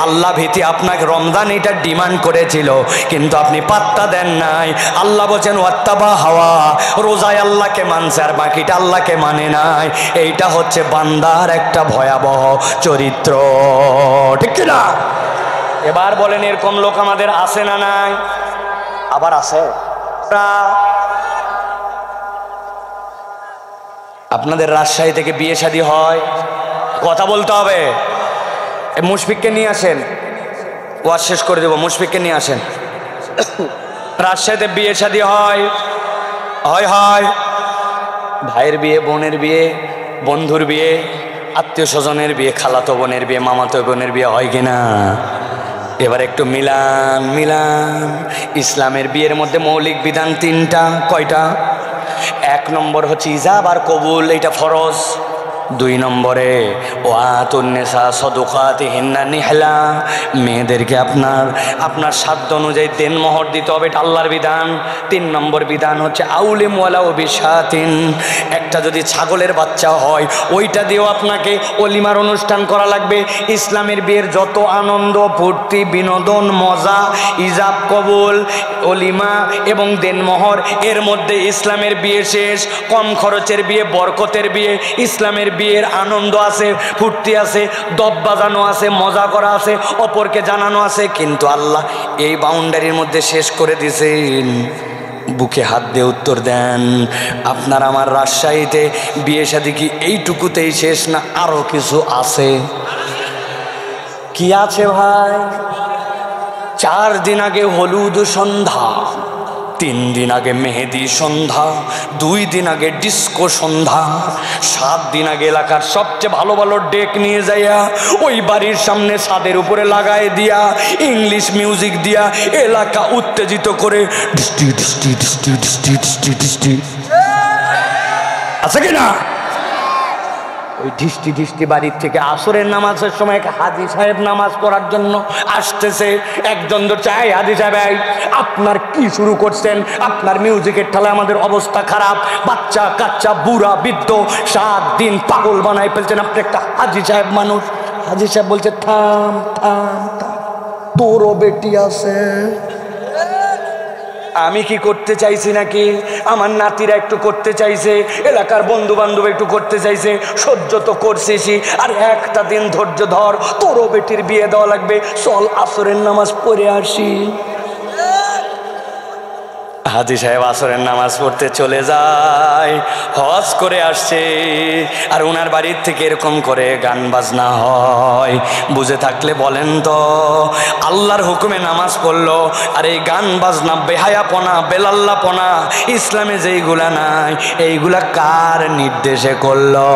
আল্লাহ ভীতি আপনাকে রমজান এটা ডিমান্ড করেছিল, কিন্তু আপনি পাত্তা দেন নাই। আল্লাহ বলছেন ওয়াত্তাবা হাওয়া, রোজায় আল্লাহকে মানছে আর বাকিটা আল্লাহকে মানে নাই। এইটা হচ্ছে বান্দার একটা ভয়াবহ চরিত্র, ঠিক না? এবার বলেন এরকম লোক আমাদের আছে না নাই? আবার আছে। আপনাদের রাজশাহী থেকে বিয়ে শাদী হয়, কথা বলতে হবে। মুশফিককে নিয়ে আসেন, ওয়াজ শেষ করে দেবো। মুশফিককে নিয়ে আসেন। রাজশাহীতে বিয়ে শাদী হয়, হয় ভাইয়ের বিয়ে, বোনের বিয়ে, বন্ধুর বিয়ে, আত্মীয় স্বজনের বিয়ে, খালাতো বোনের বিয়ে, মামাতো বোনের বিয়ে হয় কিনা? এবার একটু মিলান। ইসলামের বিয়ের মধ্যে মৌলিক বিধান 3টা। কয়টা? 1 নম্বর হচ্ছে ইজাব আর কবুল, এটা ফরজ। 2 নম্বরে ওয়াতুন্নিসা সাদুকাতিহিন্না নিহলা, মেয়েদেরকে আপনার সাধ্য অনুযায়ী দেনমোহর দিতে হবে, এটা আল্লাহর বিধান। 3 নম্বর বিধান হচ্ছে আউলিম ওয়ালাউ বিশাতিন, একটা যদি ছাগলের বাচ্চা হয় ওইটা দিয়েও আপনাকে অলিমার অনুষ্ঠান করা লাগবে। ইসলামের বিয়ের যত আনন্দ ফুর্তি বিনোদন মজা ইজাব কবুল অলিমা এবং দেনমোহর, এর মধ্যে ইসলামের বিয়ে শেষ। কম খরচের বিয়ে, বরকতের বিয়ে, ইসলামের বিয়ের আনন্দ আছে, ফুর্তি আছে, দব বাজানো আছে, মজা করা আছে, অপরকে জানানো আছে, কিন্তু আল্লাহ এই বাউন্ডারির মধ্যে শেষ করে দিয়েছেন। বুকে হাত দিয়ে উত্তর দেন, আপনার আমার রাজশাহীতে বিয়ে শাদী কি এইটুকুতেই শেষ না আরো কিছু আছে? কি আছে ভাই? 4 দিন আগে হলুদ সন্ধ্যা, 3 দিন আগে মেহেদি সন্ধ্যা, 2 দিন আগে ডিস্কো সন্ধ্যা, 7 দিন আগে এলাকার সবচেয়ে ভালো ভালো ডেক নিয়ে যাইয়া ওই বাড়ির সামনে ছাদের উপরে লাগায় দিয়া ইংলিশ মিউজিক দিয়া এলাকা উত্তেজিত করে ডিস্টি ডিস্টি ডিস্টি ডিস্টি ডিস্টি ডিস্টি আছে কিনা? ওই ঢিষ্টি ঢিষ্টি বাড়ির থেকে আসরের নামাজের সময় এক হাজি সাহেব নামাজ পড়ার জন্য আসতেছে। একজন তো চাই, হাজি সাহেব আপনার কি শুরু করছেন? আপনার মিউজিকের ঠালে আমাদের অবস্থা খারাপ, বাচ্চা কাচ্চা বুড়া বৃদ্ধ 7 দিন পাগল বানাই ফেলছেন, আপনি একটা হাজি সাহেব মানুষ। হাজি সাহেব বলছে থাম থাম থাম, তোরও বেটি আছে। আমি কি করতে চাইছি নাকি? আমার নাতিরা একটু করতে চাইছে, এলাকার বন্ধু বান্ধব একটু করতে চাইছে, সহ্য তো করছিসই, আর একটা দিন ধৈর্য ধর, তোরও বেটির বিয়ে দেওয়া লাগবে, চল আসরের নামাজ পড়ে আসি। হাজি সাহেব আসরের নামাজ পড়তে চলে যায়, হজ করে আসছে, আর ওনার বাড়ির থেকে এরকম করে গান বাজনা হয়। বুঝে থাকলে বলেন তো, আল্লাহর হুকুমে নামাজ পড়লো, আর এই গান বাজনা বেহায়াপনা বেলাল্লাপনা ইসলামে যেইগুলা নাই এইগুলা কার নির্দেশে করলো?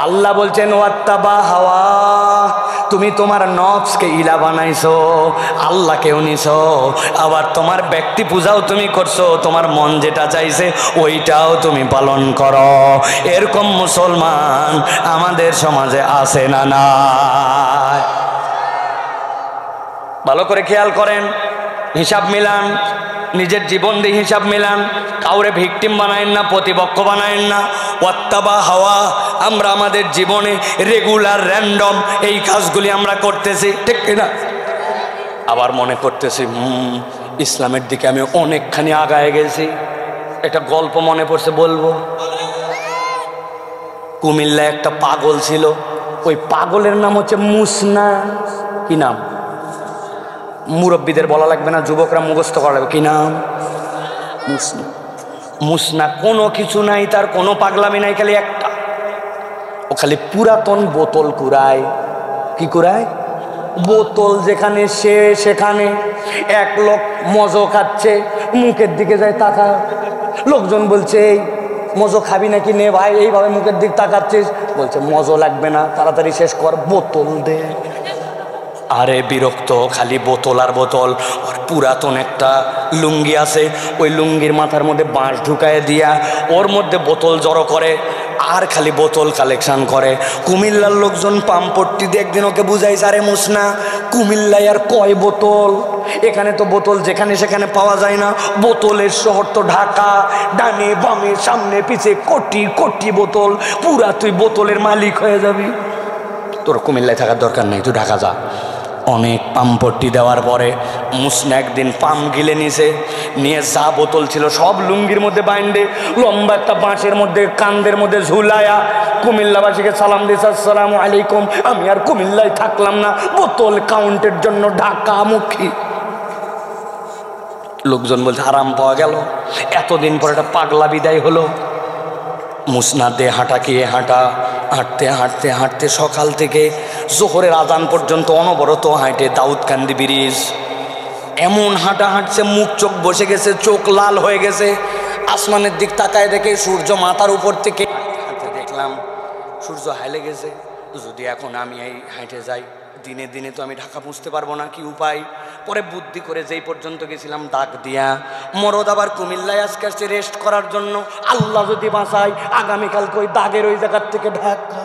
আল্লাহ বলছেন ওয়াত্তাবা হাওয়া, তুমি তোমার নফসকে ইলা বানাইছো, আল্লাহকেও নিছো, আবার তোমার ব্যক্তি পূজাও তুমি করছো, তোমার মন যেটা চাইছে ওইটাও তুমি পালন করো। এরকম মুসলমান আমাদের সমাজে আছে না নাই? ভালো করে খেয়াল করেন, হিসাব মিলান, নিজের জীবন দিয়ে হিসাব মিলান, কাউরে ভিকটিম বানায়েন না, প্রতিপক্ষ বানায়েন না। ওয়াত্তাবা হাওয়া, আমরা আমাদের জীবনে রেগুলার র্যান্ডম এই কাজগুলি আমরা করতেছি, ঠিক কিনা? আবার মনে করতেছি ইসলামের দিকে আমি অনেকখানি আগায় গেছি। একটা গল্প মনে পড়ছে, বলবো। কুমিল্লায় একটা পাগল ছিল, ওই পাগলের নাম হচ্ছে মুসনা। কি নাম? মুরব্বীদের বলা লাগবে না, যুবকরা মুখস্থ করা লাগবে। কি নাম? মুসনা। মুসনা কোনো কিছু নাই, তার কোনো পাগলামি নাই, খালি একটা, ও খালি পুরাতন বোতল কুড়ায়। কি কুড়ায়? বোতল। যেখানে সে সেখানে এক লোক মজো খাচ্ছে, মুখের দিকে যায় তাকা, লোকজন বলছে এই মজো খাবি নাকি, নে ভাই, এইভাবে মুখের দিক তাকাচ্ছিস, বলছে মজো লাগবে না, তাড়াতাড়ি শেষ কর, বোতল দে। আরে বিরক্ত, খালি বোতল আর বোতল। ওর পুরাতন একটা লুঙ্গি আছে, ওই লুঙ্গির মাথার মধ্যে বাঁশ ঢুকায় দিয়া ওর মধ্যে বোতল জড়ো করে আর খালি বোতল কালেকশন করে। কুমিল্লার লোকজন পাম্পট্টি দিয়ে একদিন ওকে বুঝাইছে, আরে মুসনা, কুমিল্লায় আর কয় বোতল, এখানে তো বোতল যেখানে সেখানে পাওয়া যায় না, বোতলের শহর তো ঢাকা, ডানে বামে সামনে পিছে কোটি কোটি বোতল, পুরা তুই বোতলের মালিক হয়ে যাবি, তোর কুমিল্লায় থাকার দরকার নেই, তুই ঢাকা যা। অনেক পাম্পট্টি দেওয়ার পরে মুসনা একদিন পাম গিলে নিছে, নিয়ে যা বোতল ছিল সব লুঙ্গির মধ্যে বাইন্ডে লম্বা একটা বাঁশের মধ্যে কান্দের মধ্যে ঝুলায়া কুমিল্লাবাসীকে সালাম দিয়েছে, আসসালামু আলাইকুম, আমি আর কুমিল্লায় থাকলাম না, বোতল কাউন্টের জন্য ঢাকামুখী। লোকজন বলছে আরাম পাওয়া গেল, এতদিন পর একটা পাগলা বিদায় হলো। মুসনা দে হাঁটা গিয়ে হাঁটা, হাঁটতে হাঁটতে হাঁটতে সকাল থেকে জোহরের আজান পর্যন্ত অনবরত হাঁটে দাউদকান্দি ব্রিজ। এমন হাঁটা হাঁটছে, মুখ চোখ বসে গেছে, চোখ লাল হয়ে গেছে। আসমানের দিক তাকায় দেখে সূর্য মাথার উপর থেকে, দেখলাম সূর্য হাইলে গেছে। যদি এখন আমি এই হাঁটে যাই দিনে দিনে তো আমি ঢাকা মুছতে পারবো না, কি উপায়? পরে বুদ্ধি করে যেই পর্যন্ত গেছিলাম ডাক দিয়া, মরদ আবার কুমিল্লায় আজকে আসছে রেস্ট করার জন্য, আল্লাহ যদি বাঁচায় আগামীকালকে ওই দাগের ওই জায়গার থেকে ঢাকা।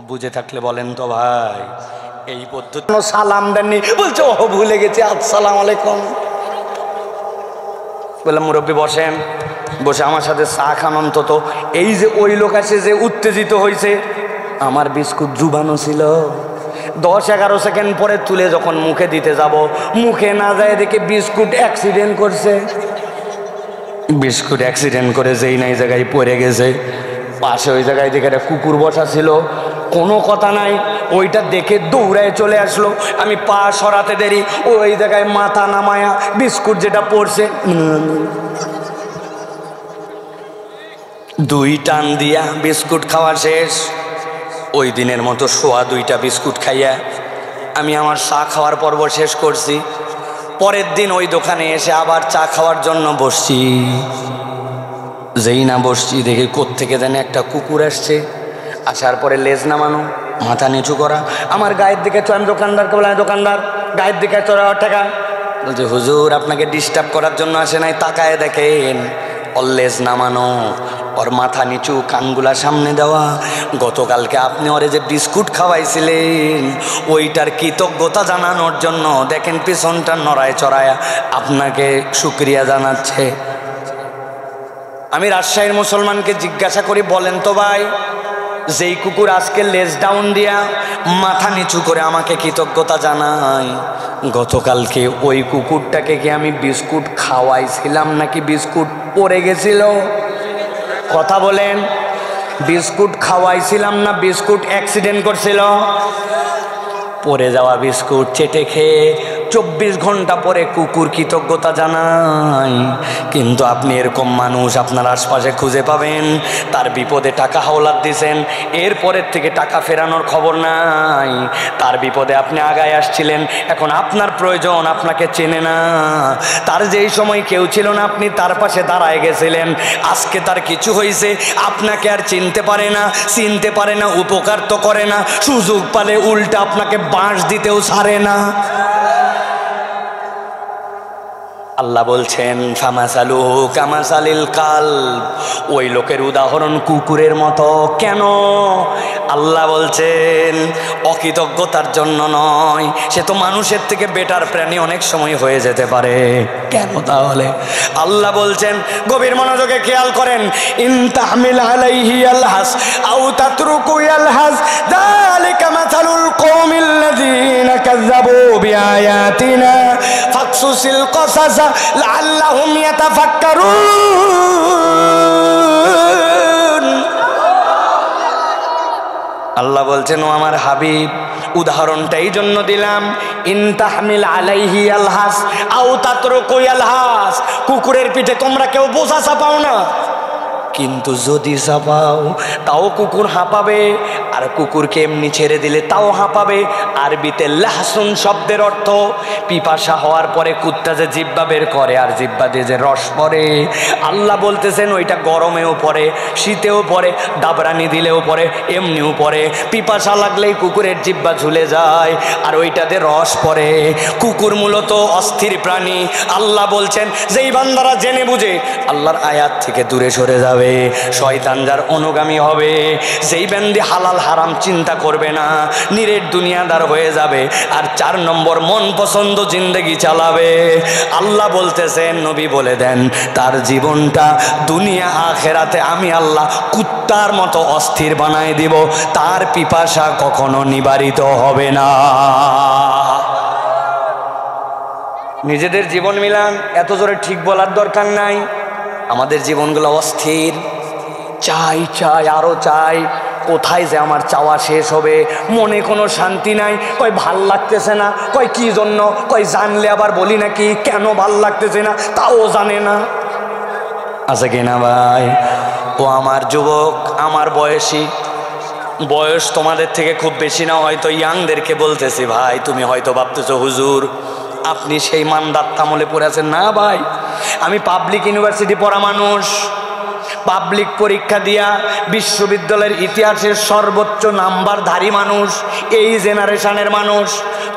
বুঝে থাকলে বলেন তো ভাই, এই পদ্ধতি সালাম দেননি, বলছে ও ভুলে গেছে, আসসালামু আলাইকুম। বললাম মুরব্বী বসেন, বসে আমার সাথে চা খান অন্তত। এই যে ওই লোক আছে যে উত্তেজিত হয়েছে, আমার বিস্কুট জুবানো ছিল, 10-11 সেকেন্ড পরে তুলে যখন মুখে দিতে যাব, মুখে না যায় দেখে বিস্কুট অ্যাক্সিডেন্ট করছে। বিস্কুট অ্যাক্সিডেন্ট করে যেই না এই জায়গায় পড়ে গেছে। পাশে ওই জায়গায় দেখে একটা কুকুর বসা ছিল, কোনো কথা নাই, ওইটা দেখে দৌড়ায় চলে আসলো। আমি পা সরাতে দেরি, ওই জায়গায় মাথা নামায়া বিস্কুট যেটা পড়ছে 2 টান দিয়া বিস্কুট খাওয়া শেষ। ওই দিনের মতো 2টা বিস্কুট খাইয়া আমি আমার চা খাওয়ার পর্ব শেষ করছি। পরের দিন ওই দোকানে এসে আবার চা খাওয়ার জন্য বসছি। যেই না বসছি দেখি কোত্থেকে জানি একটা কুকুর আসছে, আসার পরে লেজ নামানো, মাথা নিচু করা, আমার গায়ের দিকে চলে। আমি দোকানদারকে বললাম, দোকানদার গায়ের দিকে চলে টাকা। বলছে হুজুর আপনাকে ডিস্টার্ব করার জন্য আসে নাই, তাকায় দেখেন ওর লেজ নামানো, ওর মাথা নিচু, কানগুলা সামনে দেওয়া। গতকালকে আপনি ওরে যে বিস্কুট খাওয়াইছিলেন ওইটার কৃতজ্ঞতা জানানোর জন্য দেখেন পিছনটা নড়ায় চড়ায় আপনাকে শুকরিয়া জানাচ্ছে। আমি রাজশাহীর মুসলমানকে জিজ্ঞাসা করি, বলেন তো ভাই, যেই কুকুর আজকে লেজ ডাউন দিয়া মাথা নিচু করে আমাকে কৃতজ্ঞতা জানায়, গতকালকে ওই কুকুরটাকে কি আমি বিস্কুট খাওয়াইছিলাম নাকি বিস্কুট পড়ে গেছিল? কথা বলেন, বিস্কুট খাওয়াইছিলাম না বিস্কুট অ্যাক্সিডেন্ট করছিল? পড়ে যাওয়া বিস্কুট চেটে খেয়ে 24 ঘন্টা পরে কুকুর কৃতজ্ঞতা জানায়। কিন্তু আপনি এরকম মানুষ আপনার আশপাশে খুঁজে পাবেন, তার বিপদে টাকা হাওলাত দিয়েছেন, এরপরের থেকে টাকা ফেরানোর খবর নাই। তার বিপদে আপনি আগায় আসছিলেন, এখন আপনার প্রয়োজন, আপনাকে চেনে না। তার যেই সময় কেউ ছিল না আপনি তার পাশে দাঁড়ায় গেছিলেন, আজকে তার কিছু হয়েছে, আপনাকে আর চিনতে পারে না, উপকার তো করে না, সুযোগ পালে উল্টা আপনাকে বাঁশ দিতেও ছাড়ে না। আল্লাহ বলছেন ফামাসালুহু কামাসালিল কালব, ওই লোকের উদাহরণ কুকুরের মতো। কেন? আল্লাহ বলছেন অকৃতজ্ঞতার জন্য নয়, সে তো মানুষের থেকে বেটার প্রাণী অনেক সময় হয়ে যেতে পারে। কেন তাহলে? আল্লাহ বলছেন, গভীর মনোযোগে খেয়াল করেন, ইন তাহমিল আলাইহি ইয়ালহাস আও তাতরুকু ইয়ালহাস যালিকা মাসালুল কওমিল্লাযীনা কাযযাবু বিআয়াতিনা ফাকসুসিল কসাসা লাআল্লাহুম ইয়াতাফাক্কারুন। আল্লাহ বলছেন, ও আমার হাবিব, উদাহরণটা এই জন্য দিলাম, ইন তাহমিল আলাইহি আলহাস আও তাতরুকু আলহাস, কুকুরের পিঠে তোমরা কেউ বোঝা চাপাও না, কিন্তু যদি চাপাও তাও কুকুর হাঁপাবে, আর কুকুরকে এমনি ছেড়ে দিলে তাও হাঁপাবে। আরবিতে লাহসুন শব্দের অর্থ পিপাসা হওয়ার পরে কুত্তা যে জিহ্বা বের করে আর জিহ্বা দিয়ে যে রস পড়ে, আল্লাহ বলতেছেন ওইটা গরমেও পড়ে, শীতেও পড়ে, ডাবরানি দিলেও পড়ে, এমনিও পড়ে। পিপাসা লাগলেই কুকুরের জিহ্বা ঝুলে যায় আর ওইটাতে রস পড়ে। কুকুর মূলত অস্থির প্রাণী। আল্লাহ বলছেন যেই বান্দারা জেনে বুঝে আল্লাহর আয়াত থেকে দূরে সরে যাবে, শয়তান যার অনুগামী হবে, যেই বান্দি হালাল হারাম চিন্তা করবে না, নিরেট দুনিয়াদার হয়ে যাবে, আর 4 নম্বর মন পছন্দ জিন্দেগি চালাবে। আল্লাহ বলতেছেন, নবী বলে দেন, তার জীবনটা দুনিয়া আখেরাতে আমি আল্লাহ কুত্তার মতো অস্থির বানায় দিব, তার পিপাসা কখনো নিবারিত হবে না। নিজেদের জীবন মিলান, এত জোরে ঠিক বলার দরকার নাই। আমাদের জীবনগুলো অস্থির, চাই চাই আরো চাই, কোথায় যে আমার চাওয়া শেষ হবে, মনে কোনো শান্তি নাই। কয় ভাল লাগতেছে না, কয় কি জন্য, কয় জানলে আবার বলি নাকি কেন ভাল লাগতেছে না তাও জানে না। আছে কিনা ভাই? ও আমার যুবক, আমার বয়সী, বয়স তোমাদের থেকে খুব বেশি না, হয়তো ইয়াংদেরকে বলতেছি, ভাই তুমি হয়তো ভাবতেছো হুজুর আপনি সেই মানদার তামলে পড়ে আছেন। না ভাই, আমি পাবলিক ইউনিভার্সিটি পড়া মানুষ, পাবলিক পরীক্ষা দিয়া বিশ্ববিদ্যালয়ের ইতিহাসের সর্বোচ্চ নাম্বারধারী মানুষ এই জেনারেশনের মানুষ।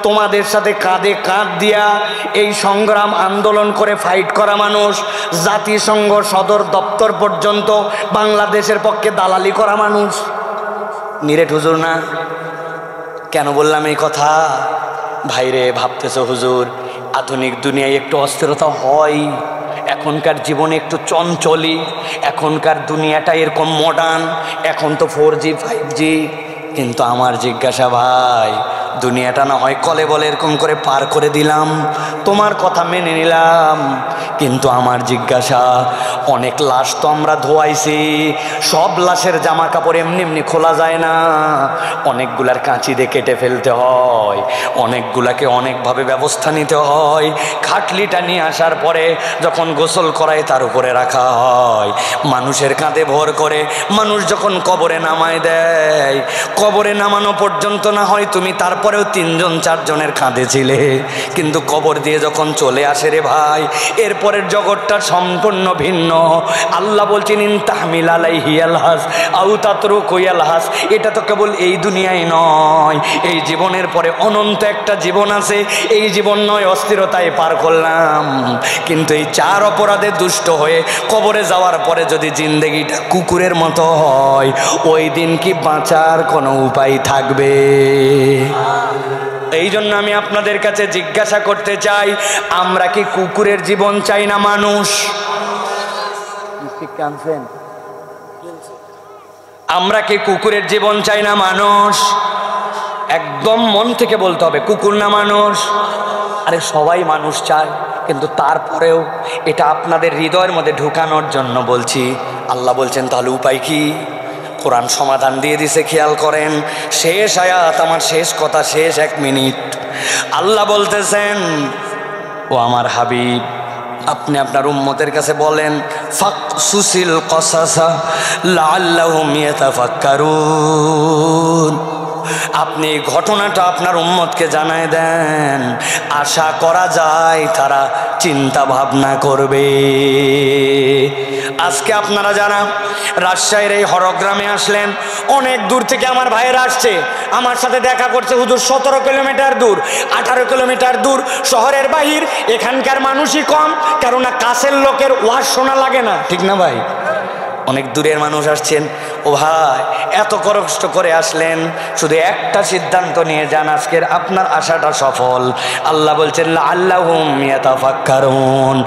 তোমাদের সাথে কাঁধে কাঁধ দিয়া এই সংগ্রাম আন্দোলন করে ফাইট করা মানুষ, জাতিসংঘ সদর দপ্তর পর্যন্ত বাংলাদেশের পক্ষে দালালি করা মানুষ। নিরেট হুজুর না? কেন বললাম এই কথা? ভাইরে, ভাবতেছ হুজুর আধুনিক দুনিয়ায় একটু অস্থিরতা হয়, এখনকার জীবনে একটু চঞ্চলি, এখনকার দুনিয়াটা এরকম মডার্ন, এখন তো 4G 5G। কিন্তু আমার জিজ্ঞাসা ভাই, দুনিয়াটা না হয় কলে বলে এরকম করে পার করে দিলাম, তোমার কথা মেনে নিলাম, কিন্তু আমার জিজ্ঞাসা অনেক লাশ তো আমরা ধোয়াইছি, সব লাশের জামা কাপড় এমনি এমনি খোলা যায় না, অনেকগুলার কাঁচি দিয়ে কেটে ফেলতে হয়, অনেকগুলাকে অনেকভাবে ব্যবস্থা নিতে হয়, খাটলিটা নিয়ে আসার পরে যখন গোসল করায় তার উপরে রাখা হয়, মানুষের কাঁধে ভর করে মানুষ যখন কবরে নামায় দেয়, কবরে নামানো পর্যন্ত না হয় তুমি তারপরেও 3জন 4 জনের কাঁধে ছিলে, কিন্তু কবর দিয়ে যখন চলে আসে রে ভাই, এরপরের জগৎটা সম্পূর্ণ ভিন্ন। আল্লাহ বলছেন ইন তাহমিল আলাইহি আলহাস আও তাতরুকু আলহাস, এটা তো কেবল এই দুনিয়ায় নয়, এই জীবনের পরে অনন্ত একটা জীবন আছে, এই জীবন নয় অস্থিরতায় পার করলাম, কিন্তু এই 4 অপরাধে দুষ্ট হয়ে কবরে যাওয়ার পরে যদি জিন্দেগিটা কুকুরের মতো হয়, ওই দিন কি বাঁচার কোনো উপায় থাকবে? এই জন্য আমি আপনাদের কাছে জিজ্ঞাসা করতে চাই, আমরা কি কুকুরের জীবন চাই না মানুষ? আমরা কি কুকুরের জীবন চাই না মানুষ? একদম মন থেকে বলতে হবে, কুকুর না মানুষ? আরে সবাই মানুষ চায়, কিন্তু তারপরেও এটা আপনাদের হৃদয়ের মধ্যে ঢুকানোর জন্য বলছি। আল্লাহ বলছেন তাহলে উপায় কি? কোরআন সমাধান দিয়ে দিছে, খেয়াল করেন, শেষ আয়াত, আমার শেষ কথা, শেষ 1 মিনিট। আল্লাহ বলতেছেন, ও আমার হাবিব, আপনি আপনার উম্মতের কাছে বলেন ফাকসুসিল কসাসা লাআল্লাহুম ইয়াতাফাক্কারুন, আপনি ঘটনাটা আপনার উম্মতকে জানায় দেন, আশা করা যায় তারা চিন্তা ভাবনা করবে। আজকে আপনারা যারা রাজশাহীর এই হরগ্রামে আসলেন, অনেক দূর থেকে আমার ভাইয়েরা আসছে, আমার সাথে দেখা করছে, হুজুর 17 কিলোমিটার দূর, 18 কিলোমিটার দূর, শহরের বাহির, এখানকার মানুষই কম, কেননা কাছের লোকের ওয়াজ শোনা লাগে না, ঠিক না ভাই? অনেক দূরের মানুষ আসছেন। ও ভাই, এত কষ্ট করে আসলেন, শুধু একটা সিদ্ধান্ত নিয়ে যান, আজকের আপনার আশাটা সফল। আল্লাহ বলছেন লাআল্লাহুম ইয়াতাফাক্কারুন,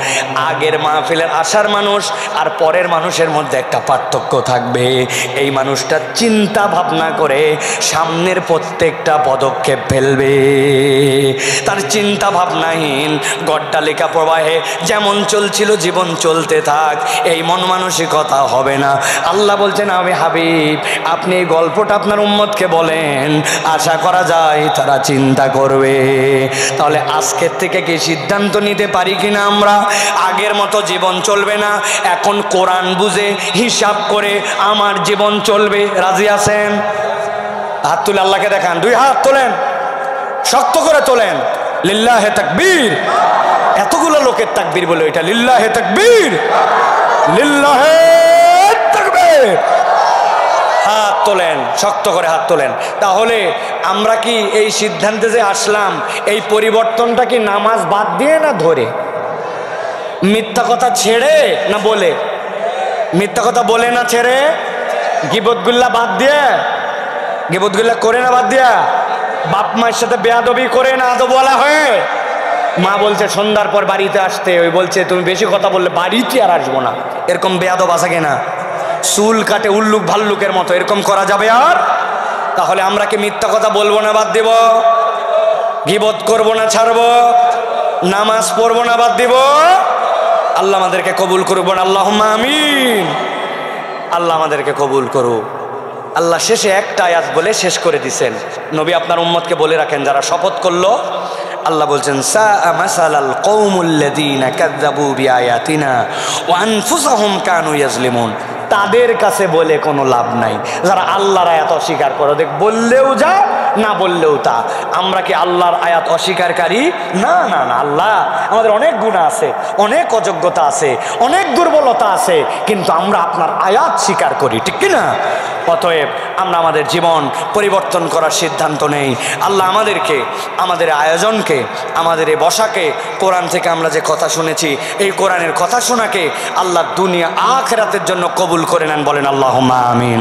আগের মাহফিলের আসার মানুষ আর পরের মানুষের মধ্যে একটা পার্থক্য থাকবে, এই মানুষটা চিন্তা ভাবনা করে সামনের প্রত্যেকটা পদক্ষেপ ফেলবে, তার চিন্তা ভাবনাহীন গড্ডালিকা প্রবাহে যেমন চলছিল জীবন চলতে থাক, এই মন মানসিকতা হবে না। আল্লাহ বলছেন আমি হাবিব, আপনি এই গল্পটা আপনার উম্মতকে বলেন, আশা করা যায় তারা চিন্তা করবে। তাহলে আজকের থেকে কি সিদ্ধান্ত নিতে পারি কিনা আমরা, আগের মতো জীবন চলবে না, এখন কোরআন বুঝে হিসাব করে আমার জীবন চলবে? রাজি আছেন? হাত তুলে আল্লাহকে দেখান, 2 হাত তোলেন, শক্ত করে তোলেন, লিল্লাহে তাকবীর। এতগুলো লোকের তাকবীর বলে এটা লিল্লাহে তাকবীর, লিল্লাহে তাকবীর। হাত তোলেন, শক্ত করে হাত তোলেন। তাহলে আমরা কি এই সিদ্ধান্তে যে আসলাম, এই পরিবর্তনটা কি নামাজ বাদ দিয়ে না ধরে, মিথ্যা কথা ছেড়ে না বলে, মিথ্যা কথা বলে না ছেড়ে, গিবতগুল্লা বাদ দিয়ে, গিবতগুল্লা করে না বাদ দিয়া, বাপ মায়ের সাথে বেয়াদবি করে না আদব বলা হয়, মা বলছে সন্ধ্যার পর বাড়িতে আসতে, ওই বলছে তুমি বেশি কথা বললে বাড়িতে আর আসবো না, এরকম বেয়াদব আছে কিনা? চুল কাটে উল্লুক ভাল্লুকের মতো, এরকম করা যাবে আর? তাহলে আমরা কি মিথ্যা কথা বলবো না বাদ দিব, গীবত করবো না ছাড়বো, নামাজ পড়বো না বাদ দিব? আল্লাহ আমাদেরকে কবুল করবেন, আল্লাহুম্মা আমিন। আল্লাহ আমাদেরকে কবুল করুক। আল্লাহ শেষে একটা আয়াত বলে শেষ করে দিছেন, নবী আপনার উম্মতকে বলে রাখেন যারা শপথ করলো, আল্লাহ বলছেন সাআ মাসালাল কওমুল্লাযীনা কাযযাবু বিআয়াতিনা ওয়া আনফুসাহুম কানু ইয়াজলিমুন, তাদের কাছে বলে কোনো লাভ নাই যারা আল্লাহর আয়াত অস্বীকার করে, দেখ বললেও যা না বললেও তা। আমরা কি আল্লাহর আয়াত অস্বীকারী? না না না, আল্লাহ আমাদের অনেক গুনাহ আছে, অনেক অযোগ্যতা আছে, অনেক দুর্বলতা আছে, কিন্তু আমরা আপনার আয়াত স্বীকার করি, ঠিক কি না? অতএব আমরা আমাদের জীবন পরিবর্তন করার সিদ্ধান্ত নেই। আল্লাহ আমাদেরকে, আমাদের আয়োজনকে, আমাদের এই বসাকে, কোরআন থেকে আমরা যে কথা শুনেছি, এই কোরআনের কথা শোনাকে আল্লাহ দুনিয়া আখিরাতের জন্য কবুল করে নেন। বলেন আল্লাহুম্মা আমিন।